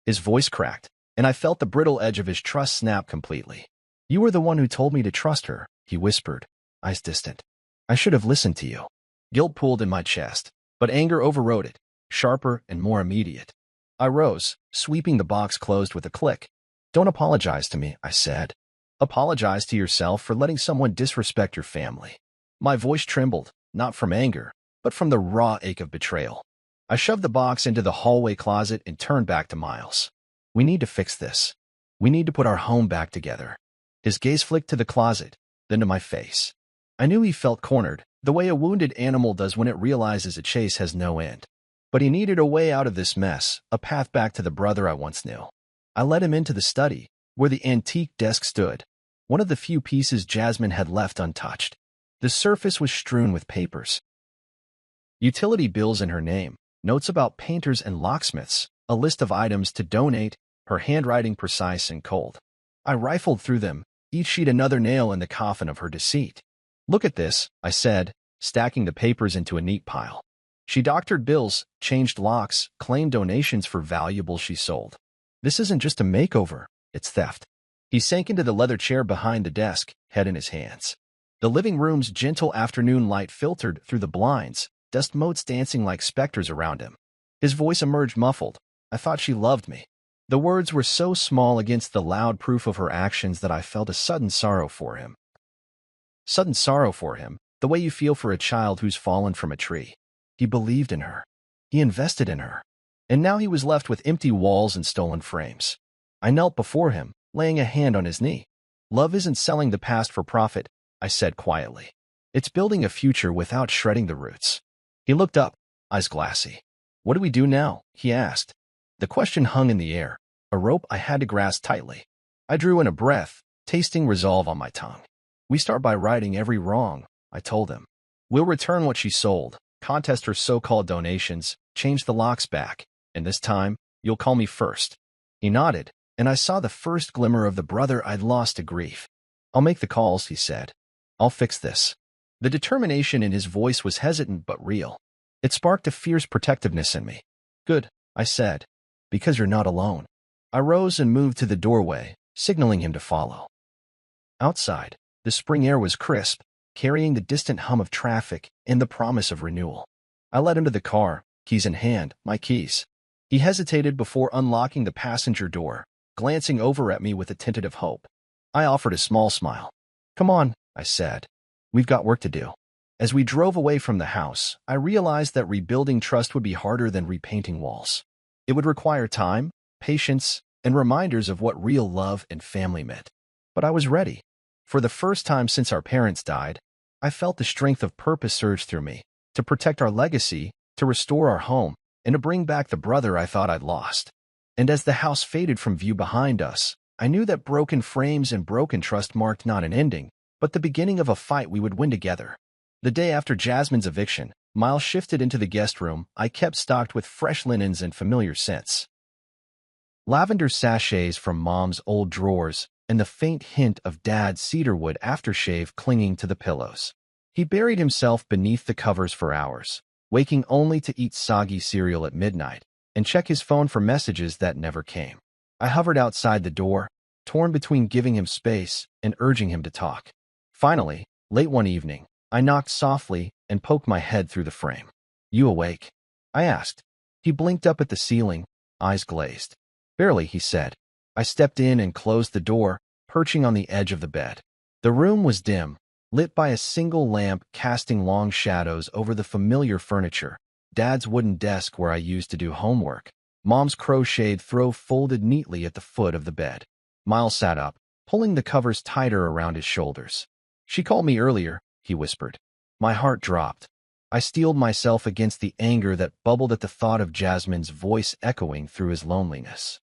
His voice cracked, and I felt the brittle edge of his trust snap completely. You were the one who told me to trust her, he whispered, eyes distant. I should have listened to you. Guilt pulled in my chest, but anger overrode it, sharper and more immediate. I rose, sweeping the box closed with a click. Don't apologize to me, I said. Apologize to yourself for letting someone disrespect your family. My voice trembled, not from anger, but from the raw ache of betrayal. I shoved the box into the hallway closet and turned back to Miles. We need to fix this. We need to put our home back together. His gaze flicked to the closet, then to my face. I knew he felt cornered, the way a wounded animal does when it realizes a chase has no end. But he needed a way out of this mess, a path back to the brother I once knew. I led him into the study, where the antique desk stood, one of the few pieces Jasmine had left untouched. The surface was strewn with papers. Utility bills in her name, notes about painters and locksmiths, a list of items to donate, her handwriting precise and cold. I rifled through them, each sheet another nail in the coffin of her deceit. Look at this, I said, stacking the papers into a neat pile. She doctored bills, changed locks, claimed donations for valuables she sold. This isn't just a makeover, it's theft. He sank into the leather chair behind the desk, head in his hands. The living room's gentle afternoon light filtered through the blinds, dust motes dancing like specters around him. His voice emerged muffled. I thought she loved me. The words were so small against the loud proof of her actions that I felt a sudden sorrow for him. Sudden sorrow for him, the way you feel for a child who's fallen from a tree. He believed in her. He invested in her. And now he was left with empty walls and stolen frames. I knelt before him, laying a hand on his knee. Love isn't selling the past for profit, I said quietly. It's building a future without shredding the roots. He looked up, eyes glassy. What do we do now? He asked. The question hung in the air, a rope I had to grasp tightly. I drew in a breath, tasting resolve on my tongue. We start by righting every wrong, I told him. We'll return what she sold, contest her so-called donations, change the locks back, and this time, you'll call me first. He nodded, and I saw the first glimmer of the brother I'd lost to grief. I'll make the calls, he said. I'll fix this. The determination in his voice was hesitant but real. It sparked a fierce protectiveness in me. Good, I said, because you're not alone. I rose and moved to the doorway, signaling him to follow. Outside, the spring air was crisp, carrying the distant hum of traffic and the promise of renewal. I led him to the car, keys in hand, my keys. He hesitated before unlocking the passenger door, glancing over at me with a tentative hope. I offered a small smile. Come on, I said. We've got work to do. As we drove away from the house, I realized that rebuilding trust would be harder than repainting walls. It would require time, patience, and reminders of what real love and family meant. But I was ready. For the first time since our parents died, I felt the strength of purpose surge through me, to protect our legacy, to restore our home, and to bring back the brother I thought I'd lost. And as the house faded from view behind us, I knew that broken frames and broken trust marked not an ending, but the beginning of a fight we would win together. The day after Jasmine's eviction, Miles shifted into the guest room I kept stocked with fresh linens and familiar scents. Lavender sachets from Mom's old drawers and the faint hint of Dad's cedarwood aftershave clinging to the pillows. He buried himself beneath the covers for hours, waking only to eat soggy cereal at midnight and check his phone for messages that never came. I hovered outside the door, torn between giving him space and urging him to talk. Finally, late one evening, I knocked softly and poked my head through the frame. "You awake?" I asked. He blinked up at the ceiling, eyes glazed. "Barely," he said. I stepped in and closed the door, perching on the edge of the bed. The room was dim, lit by a single lamp casting long shadows over the familiar furniture, Dad's wooden desk where I used to do homework, Mom's crocheted throw folded neatly at the foot of the bed. Miles sat up, pulling the covers tighter around his shoulders. "She called me earlier," he whispered. My heart dropped. I steeled myself against the anger that bubbled at the thought of Jasmine's voice echoing through his loneliness.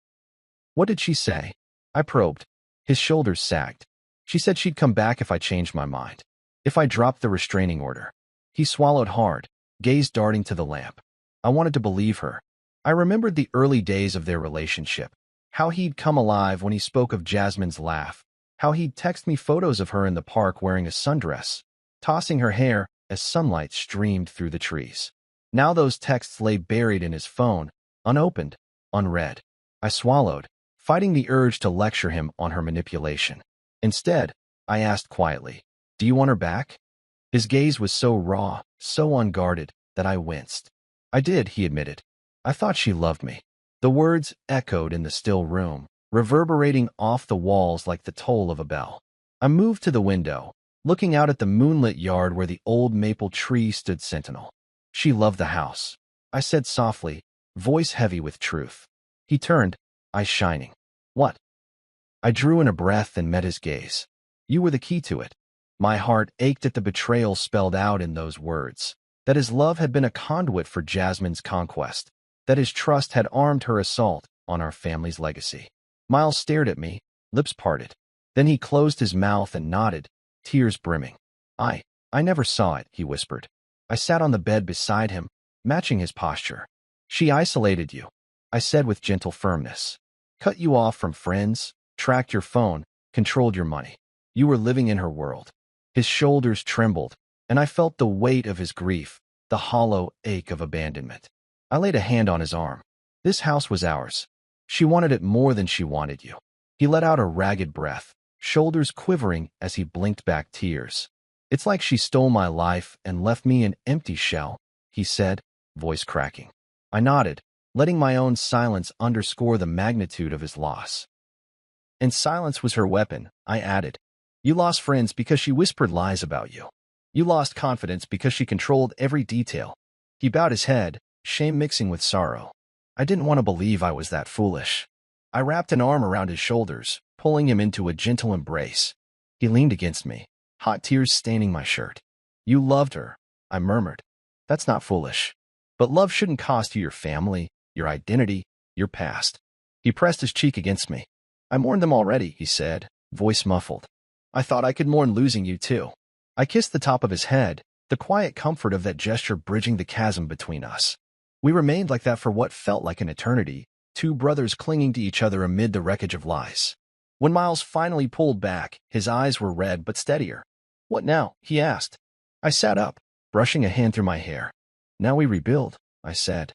"What did she say?" I probed. His shoulders sagged. "She said she'd come back if I changed my mind. If I dropped the restraining order." He swallowed hard, gaze darting to the lamp. I wanted to believe her. I remembered the early days of their relationship, how he'd come alive when he spoke of Jasmine's laugh, how he'd text me photos of her in the park wearing a sundress, tossing her hair as sunlight streamed through the trees. Now those texts lay buried in his phone, unopened, unread. I swallowed, fighting the urge to lecture him on her manipulation. Instead, I asked quietly, "Do you want her back?" His gaze was so raw, so unguarded, that I winced. "I did," he admitted. "I thought she loved me." The words echoed in the still room, reverberating off the walls like the toll of a bell. I moved to the window, looking out at the moonlit yard where the old maple tree stood sentinel. "She loved the house," I said softly, voice heavy with truth. He turned, eyes shining. "What?" I drew in a breath and met his gaze. "You were the key to it." My heart ached at the betrayal spelled out in those words, that his love had been a conduit for Jasmine's conquest, that his trust had armed her assault on our family's legacy. Miles stared at me, lips parted. Then he closed his mouth and nodded, tears brimming. I never saw it," he whispered. I sat on the bed beside him, matching his posture. "She isolated you," I said with gentle firmness. "Cut you off from friends, tracked your phone, controlled your money. You were living in her world." His shoulders trembled, and I felt the weight of his grief, the hollow ache of abandonment. I laid a hand on his arm. "This house was ours. She wanted it more than she wanted you." He let out a ragged breath, shoulders quivering as he blinked back tears. "It's like she stole my life and left me an empty shell," he said, voice cracking. I nodded, letting my own silence underscore the magnitude of his loss. "And silence was her weapon," I added. "You lost friends because she whispered lies about you. You lost confidence because she controlled every detail." He bowed his head, shame mixing with sorrow. I didn't want to believe I was that foolish. I wrapped an arm around his shoulders, pulling him into a gentle embrace. He leaned against me, hot tears staining my shirt. "You loved her," I murmured. "That's not foolish. But love shouldn't cost you your family, your identity, your past." He pressed his cheek against me. "I mourned them already," he said, voice muffled. "I thought I could mourn losing you too." I kissed the top of his head, the quiet comfort of that gesture bridging the chasm between us. We remained like that for what felt like an eternity, two brothers clinging to each other amid the wreckage of lies. When Miles finally pulled back, his eyes were red but steadier. "What now?" he asked. I sat up, brushing a hand through my hair. "Now we rebuild," I said.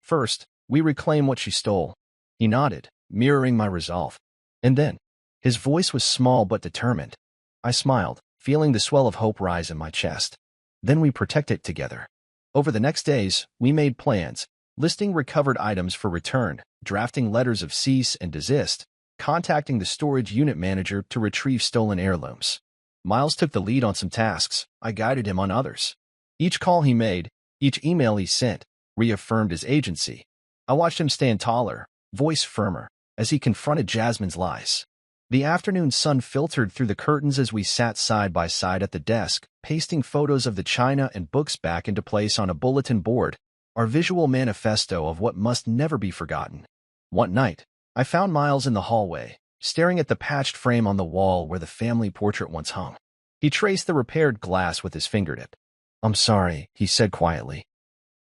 "First, we reclaim what she stole." He nodded, mirroring my resolve. "And then?" His voice was small but determined. I smiled, feeling the swell of hope rise in my chest. "Then we protect it together." Over the next days, we made plans, listing recovered items for return, drafting letters of cease and desist, contacting the storage unit manager to retrieve stolen heirlooms. Miles took the lead on some tasks. I guided him on others. Each call he made, each email he sent, reaffirmed his agency. I watched him stand taller, voice firmer, as he confronted Jasmine's lies. The afternoon sun filtered through the curtains as we sat side by side at the desk, pasting photos of the china and books back into place on a bulletin board, our visual manifesto of what must never be forgotten. One night, I found Miles in the hallway, staring at the patched frame on the wall where the family portrait once hung. He traced the repaired glass with his fingertip. "I'm sorry," he said quietly,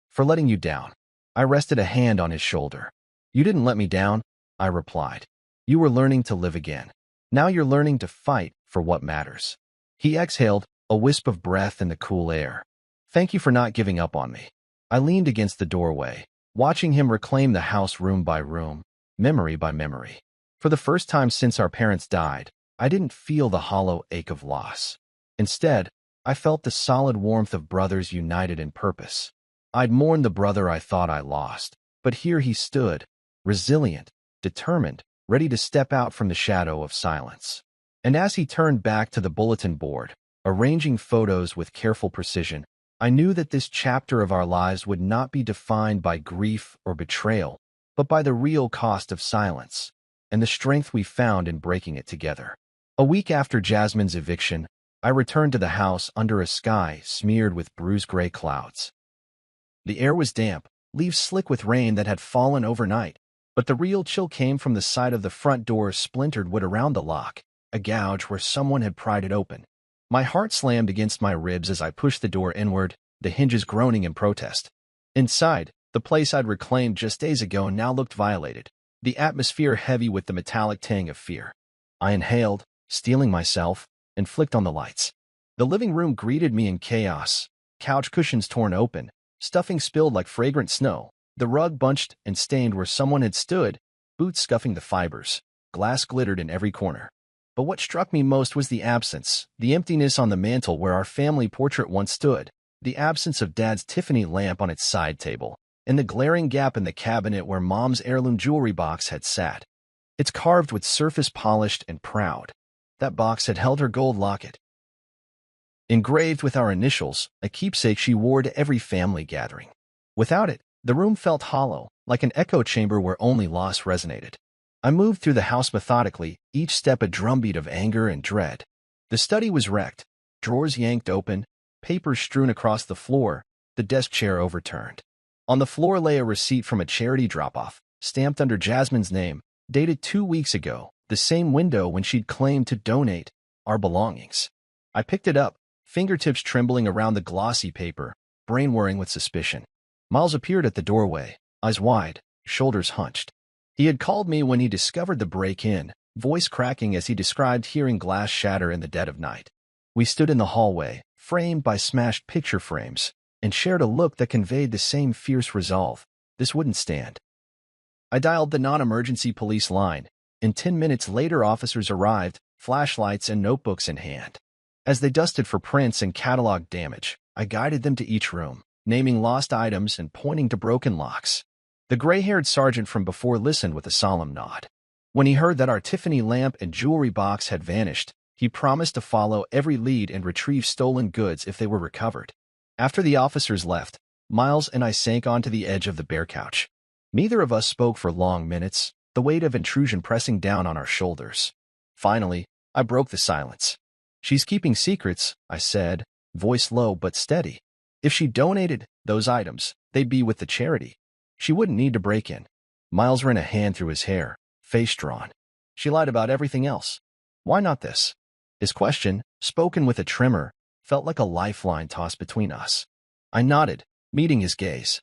"for letting you down." I rested a hand on his shoulder. "You didn't let me down," I replied. "You were learning to live again. Now you're learning to fight for what matters." He exhaled, a wisp of breath in the cool air. "Thank you for not giving up on me." I leaned against the doorway, watching him reclaim the house room by room, memory by memory. For the first time since our parents died, I didn't feel the hollow ache of loss. Instead, I felt the solid warmth of brothers united in purpose. I'd mourned the brother I thought I lost, but here he stood, resilient, determined, ready to step out from the shadow of silence. And as he turned back to the bulletin board, arranging photos with careful precision, I knew that this chapter of our lives would not be defined by grief or betrayal, but by the real cost of silence, and the strength we found in breaking it together. A week after Jasmine's eviction, I returned to the house under a sky smeared with bruised gray clouds. The air was damp, leaves slick with rain that had fallen overnight, but the real chill came from the side of the front door's splintered wood around the lock, a gouge where someone had pried it open. My heart slammed against my ribs as I pushed the door inward, the hinges groaning in protest. Inside, the place I'd reclaimed just days ago now looked violated, the atmosphere heavy with the metallic tang of fear. I inhaled, steeling myself, and flicked on the lights. The living room greeted me in chaos, couch cushions torn open, stuffing spilled like fragrant snow, the rug bunched and stained where someone had stood, boots scuffing the fibers, glass glittered in every corner. But what struck me most was the absence, the emptiness on the mantel where our family portrait once stood, the absence of Dad's Tiffany lamp on its side table, and the glaring gap in the cabinet where Mom's heirloom jewelry box had sat. It's carved with surface polished and proud. That box had held her gold locket, engraved with our initials, a keepsake she wore to every family gathering. Without it, the room felt hollow, like an echo chamber where only loss resonated. I moved through the house methodically, each step a drumbeat of anger and dread. The study was wrecked, drawers yanked open, papers strewn across the floor, the desk chair overturned. On the floor lay a receipt from a charity drop-off, stamped under Jasmine's name, dated 2 weeks ago, the same window when she'd claimed to donate our belongings. I picked it up, fingertips trembling around the glossy paper, brain whirring with suspicion. Miles appeared at the doorway, eyes wide, shoulders hunched. He had called me when he discovered the break-in, voice cracking as he described hearing glass shatter in the dead of night. We stood in the hallway, framed by smashed picture frames, and shared a look that conveyed the same fierce resolve. This wouldn't stand. I dialed the non-emergency police line, and 10 minutes later officers arrived, flashlights and notebooks in hand. As they dusted for prints and catalog damage, I guided them to each room, naming lost items and pointing to broken locks. The gray-haired sergeant from before listened with a solemn nod. When he heard that our Tiffany lamp and jewelry box had vanished, he promised to follow every lead and retrieve stolen goods if they were recovered. After the officers left, Miles and I sank onto the edge of the bare couch. Neither of us spoke for long minutes, the weight of intrusion pressing down on our shoulders. Finally, I broke the silence. "She's keeping secrets," I said, voice low but steady. "If she donated those items, they'd be with the charity. She wouldn't need to break in." Miles ran a hand through his hair, face drawn. "She lied about everything else. Why not this?" His question, spoken with a tremor, felt like a lifeline tossed between us. I nodded, meeting his gaze.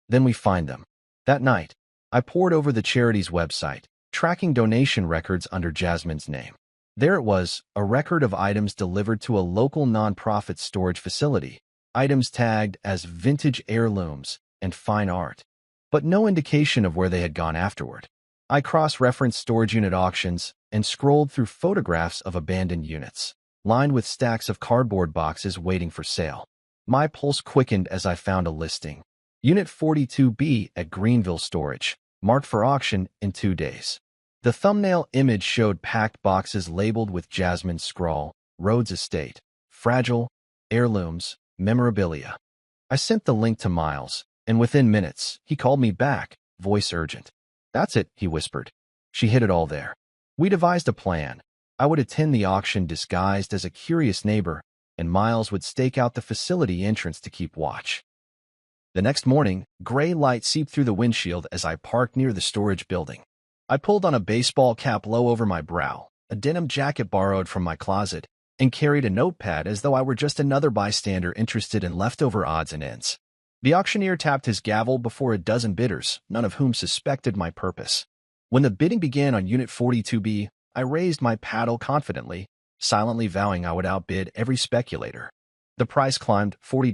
"Then we find them." That night, I pored over the charity's website, tracking donation records under Jasmine's name. There it was, a record of items delivered to a local nonprofit storage facility, items tagged as vintage heirlooms and fine art, but no indication of where they had gone afterward. I cross-referenced storage unit auctions and scrolled through photographs of abandoned units, lined with stacks of cardboard boxes waiting for sale. My pulse quickened as I found a listing. Unit 42B at Greenville Storage, marked for auction in 2 days. The thumbnail image showed packed boxes labeled with Jasmine's scrawl, Rhodes Estate, Fragile, Heirlooms, Memorabilia. I sent the link to Miles, and within minutes, he called me back, voice urgent. That's it, he whispered. She hid it all there. We devised a plan. I would attend the auction disguised as a curious neighbor, and Miles would stake out the facility entrance to keep watch. The next morning, gray light seeped through the windshield as I parked near the storage building. I pulled on a baseball cap low over my brow, a denim jacket borrowed from my closet, and carried a notepad as though I were just another bystander interested in leftover odds and ends. The auctioneer tapped his gavel before a dozen bidders, none of whom suspected my purpose. When the bidding began on Unit 42B, I raised my paddle confidently, silently vowing I would outbid every speculator. The price climbed $40,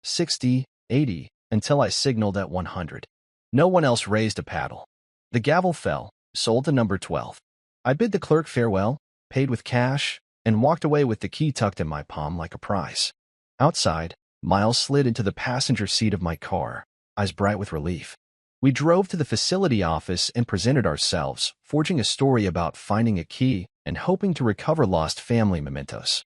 $60, $80, until I signaled at $100. No one else raised a paddle. The gavel fell, sold to number 12. I bid the clerk farewell, paid with cash, and walked away with the key tucked in my palm like a prize. Outside, Miles slid into the passenger seat of my car, eyes bright with relief. We drove to the facility office and presented ourselves, forging a story about finding a key and hoping to recover lost family mementos.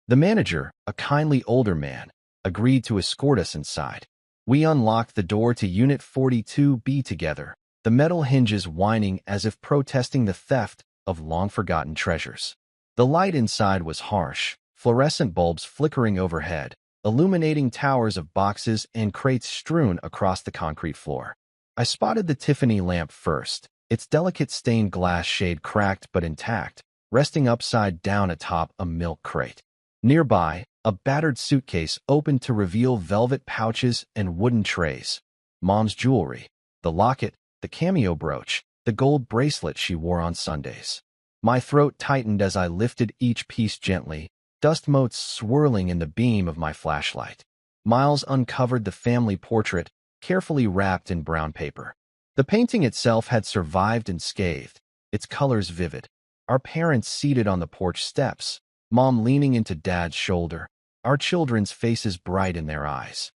The manager, a kindly older man, agreed to escort us inside. We unlocked the door to Unit 42B together, the metal hinges whining as if protesting the theft of long-forgotten treasures. The light inside was harsh, fluorescent bulbs flickering overhead, illuminating towers of boxes and crates strewn across the concrete floor. I spotted the Tiffany lamp first, its delicate stained glass shade cracked but intact, resting upside down atop a milk crate. Nearby, a battered suitcase opened to reveal velvet pouches and wooden trays. Mom's jewelry, the locket, the cameo brooch, the gold bracelet she wore on Sundays. My throat tightened as I lifted each piece gently, dust motes swirling in the beam of my flashlight. Miles uncovered the family portrait, carefully wrapped in brown paper. The painting itself had survived unscathed, its colors vivid. Our parents seated on the porch steps, Mom leaning into Dad's shoulder, our children's faces bright in their eyes.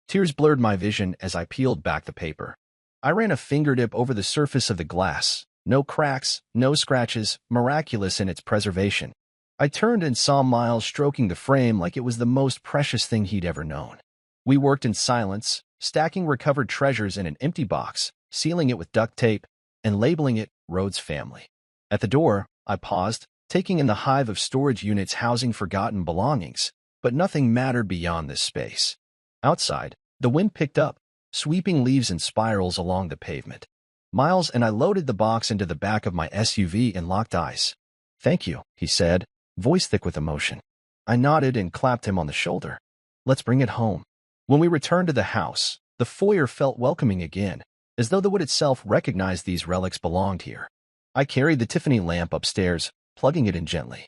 Tears blurred my vision as I peeled back the paper. I ran a fingertip over the surface of the glass. No cracks, no scratches, miraculous in its preservation. I turned and saw Miles stroking the frame like it was the most precious thing he'd ever known. We worked in silence, stacking recovered treasures in an empty box, sealing it with duct tape, and labeling it Rhodes Family. At the door, I paused, taking in the hive of storage units housing forgotten belongings, but nothing mattered beyond this space. Outside, the wind picked up, sweeping leaves in spirals along the pavement. Miles and I loaded the box into the back of my SUV and locked eyes. "Thank you," he said, voice thick with emotion. I nodded and clapped him on the shoulder. "Let's bring it home." When we returned to the house, the foyer felt welcoming again, as though the wood itself recognized these relics belonged here. I carried the Tiffany lamp upstairs, plugging it in gently.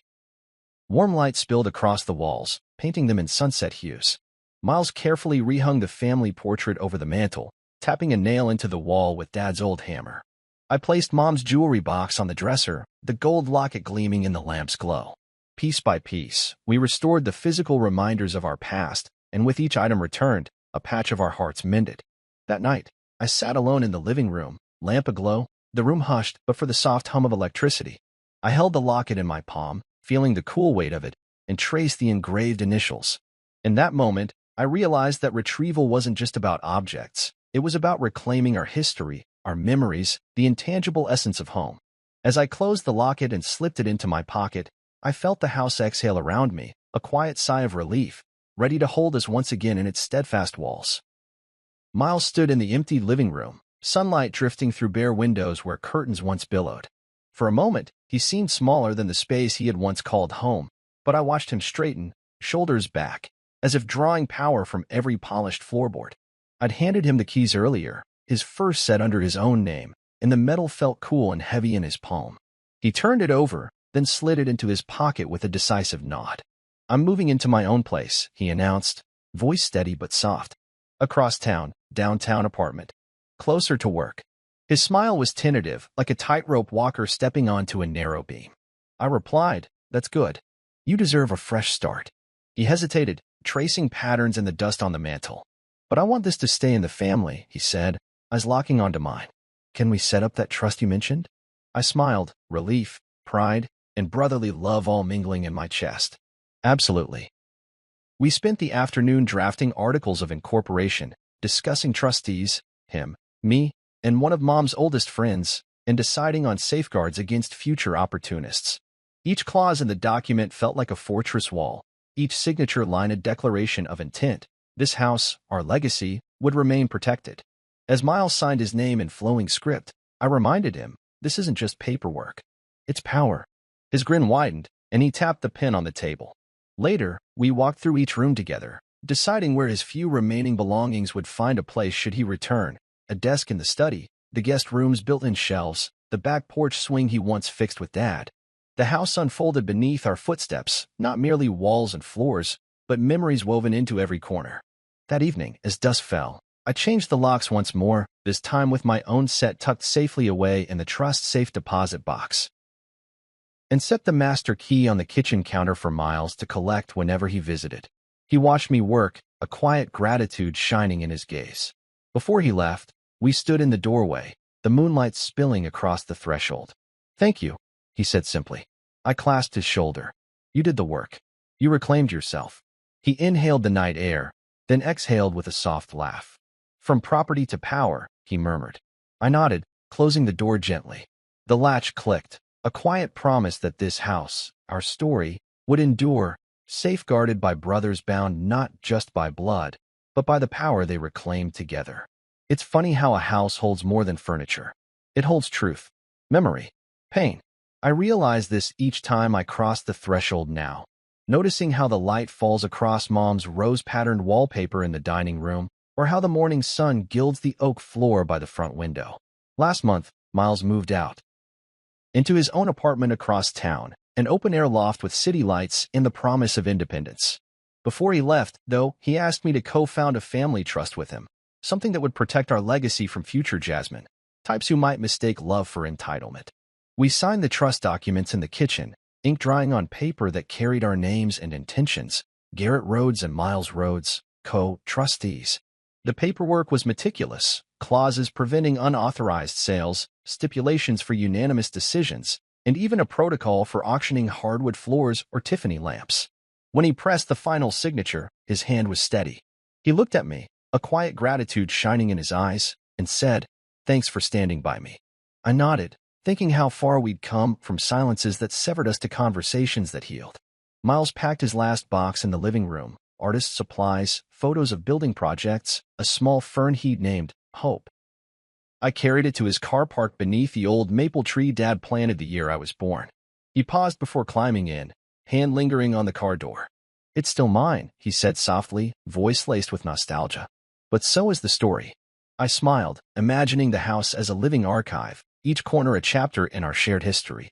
Warm light spilled across the walls, painting them in sunset hues. Miles carefully rehung the family portrait over the mantel, tapping a nail into the wall with Dad's old hammer. I placed Mom's jewelry box on the dresser, the gold locket gleaming in the lamp's glow. Piece by piece, we restored the physical reminders of our past, and with each item returned, a patch of our hearts mended. That night, I sat alone in the living room, lamp aglow, the room hushed but for the soft hum of electricity. I held the locket in my palm, feeling the cool weight of it, and traced the engraved initials. In that moment, I realized that retrieval wasn't just about objects. It was about reclaiming our history, our memories, the intangible essence of home. As I closed the locket and slipped it into my pocket, I felt the house exhale around me, a quiet sigh of relief, ready to hold us once again in its steadfast walls. Miles stood in the empty living room, sunlight drifting through bare windows where curtains once billowed. For a moment, he seemed smaller than the space he had once called home, but I watched him straighten, shoulders back, as if drawing power from every polished floorboard. I'd handed him the keys earlier, his first set under his own name, and the metal felt cool and heavy in his palm. He turned it over, then slid it into his pocket with a decisive nod. "I'm moving into my own place," he announced, voice steady but soft. "Across town, downtown apartment. Closer to work." His smile was tentative, like a tightrope walker stepping onto a narrow beam. I replied, "That's good. You deserve a fresh start." He hesitated, tracing patterns in the dust on the mantel. "But I want this to stay in the family," he said, eyes locking onto mine. "Can we set up that trust you mentioned?" I smiled, relief, pride, and brotherly love all mingling in my chest. Absolutely. We spent the afternoon drafting articles of incorporation, discussing trustees, him, me, and one of Mom's oldest friends, and deciding on safeguards against future opportunists. Each clause in the document felt like a fortress wall, each signature line a declaration of intent. This house, our legacy, would remain protected. As Miles signed his name in flowing script, I reminded him, this isn't just paperwork. It's power. His grin widened, and he tapped the pen on the table. Later, we walked through each room together, deciding where his few remaining belongings would find a place should he return: a desk in the study, the guest room's built-in shelves, the back porch swing he once fixed with Dad. The house unfolded beneath our footsteps, not merely walls and floors, but memories woven into every corner. That evening, as dusk fell, I changed the locks once more, this time with my own set tucked safely away in the trust safe deposit box, and set the master key on the kitchen counter for Miles to collect whenever he visited. He watched me work, a quiet gratitude shining in his gaze. Before he left, we stood in the doorway, the moonlight spilling across the threshold. "Thank you," he said simply. I clasped his shoulder. "You did the work. You reclaimed yourself." He inhaled the night air, then exhaled with a soft laugh. "From property to power," he murmured. I nodded, closing the door gently. The latch clicked, a quiet promise that this house, our story, would endure, safeguarded by brothers bound not just by blood, but by the power they reclaimed together. It's funny how a house holds more than furniture. It holds truth, memory, pain. I realize this each time I cross the threshold now, noticing how the light falls across Mom's rose-patterned wallpaper in the dining room, or how the morning sun gilds the oak floor by the front window. Last month, Miles moved out into his own apartment across town, an open-air loft with city lights and the promise of independence. Before he left, though, he asked me to co-found a family trust with him, something that would protect our legacy from future Jasmine, types who might mistake love for entitlement. We signed the trust documents in the kitchen, ink drying on paper that carried our names and intentions: Garrett Rhodes and Miles Rhodes, co-trustees. The paperwork was meticulous: clauses preventing unauthorized sales, stipulations for unanimous decisions, and even a protocol for auctioning hardwood floors or Tiffany lamps. When he pressed the final signature, his hand was steady. He looked at me, a quiet gratitude shining in his eyes, and said, "Thanks for standing by me." I nodded, thinking how far we'd come from silences that severed us to conversations that healed. Miles packed his last box in the living room: artist supplies, photos of building projects, a small fern he'd named Hope. I carried it to his car parked beneath the old maple tree Dad planted the year I was born. He paused before climbing in, hand lingering on the car door. "It's still mine," he said softly, voice laced with nostalgia. "But so is the story." I smiled, imagining the house as a living archive, each corner a chapter in our shared history.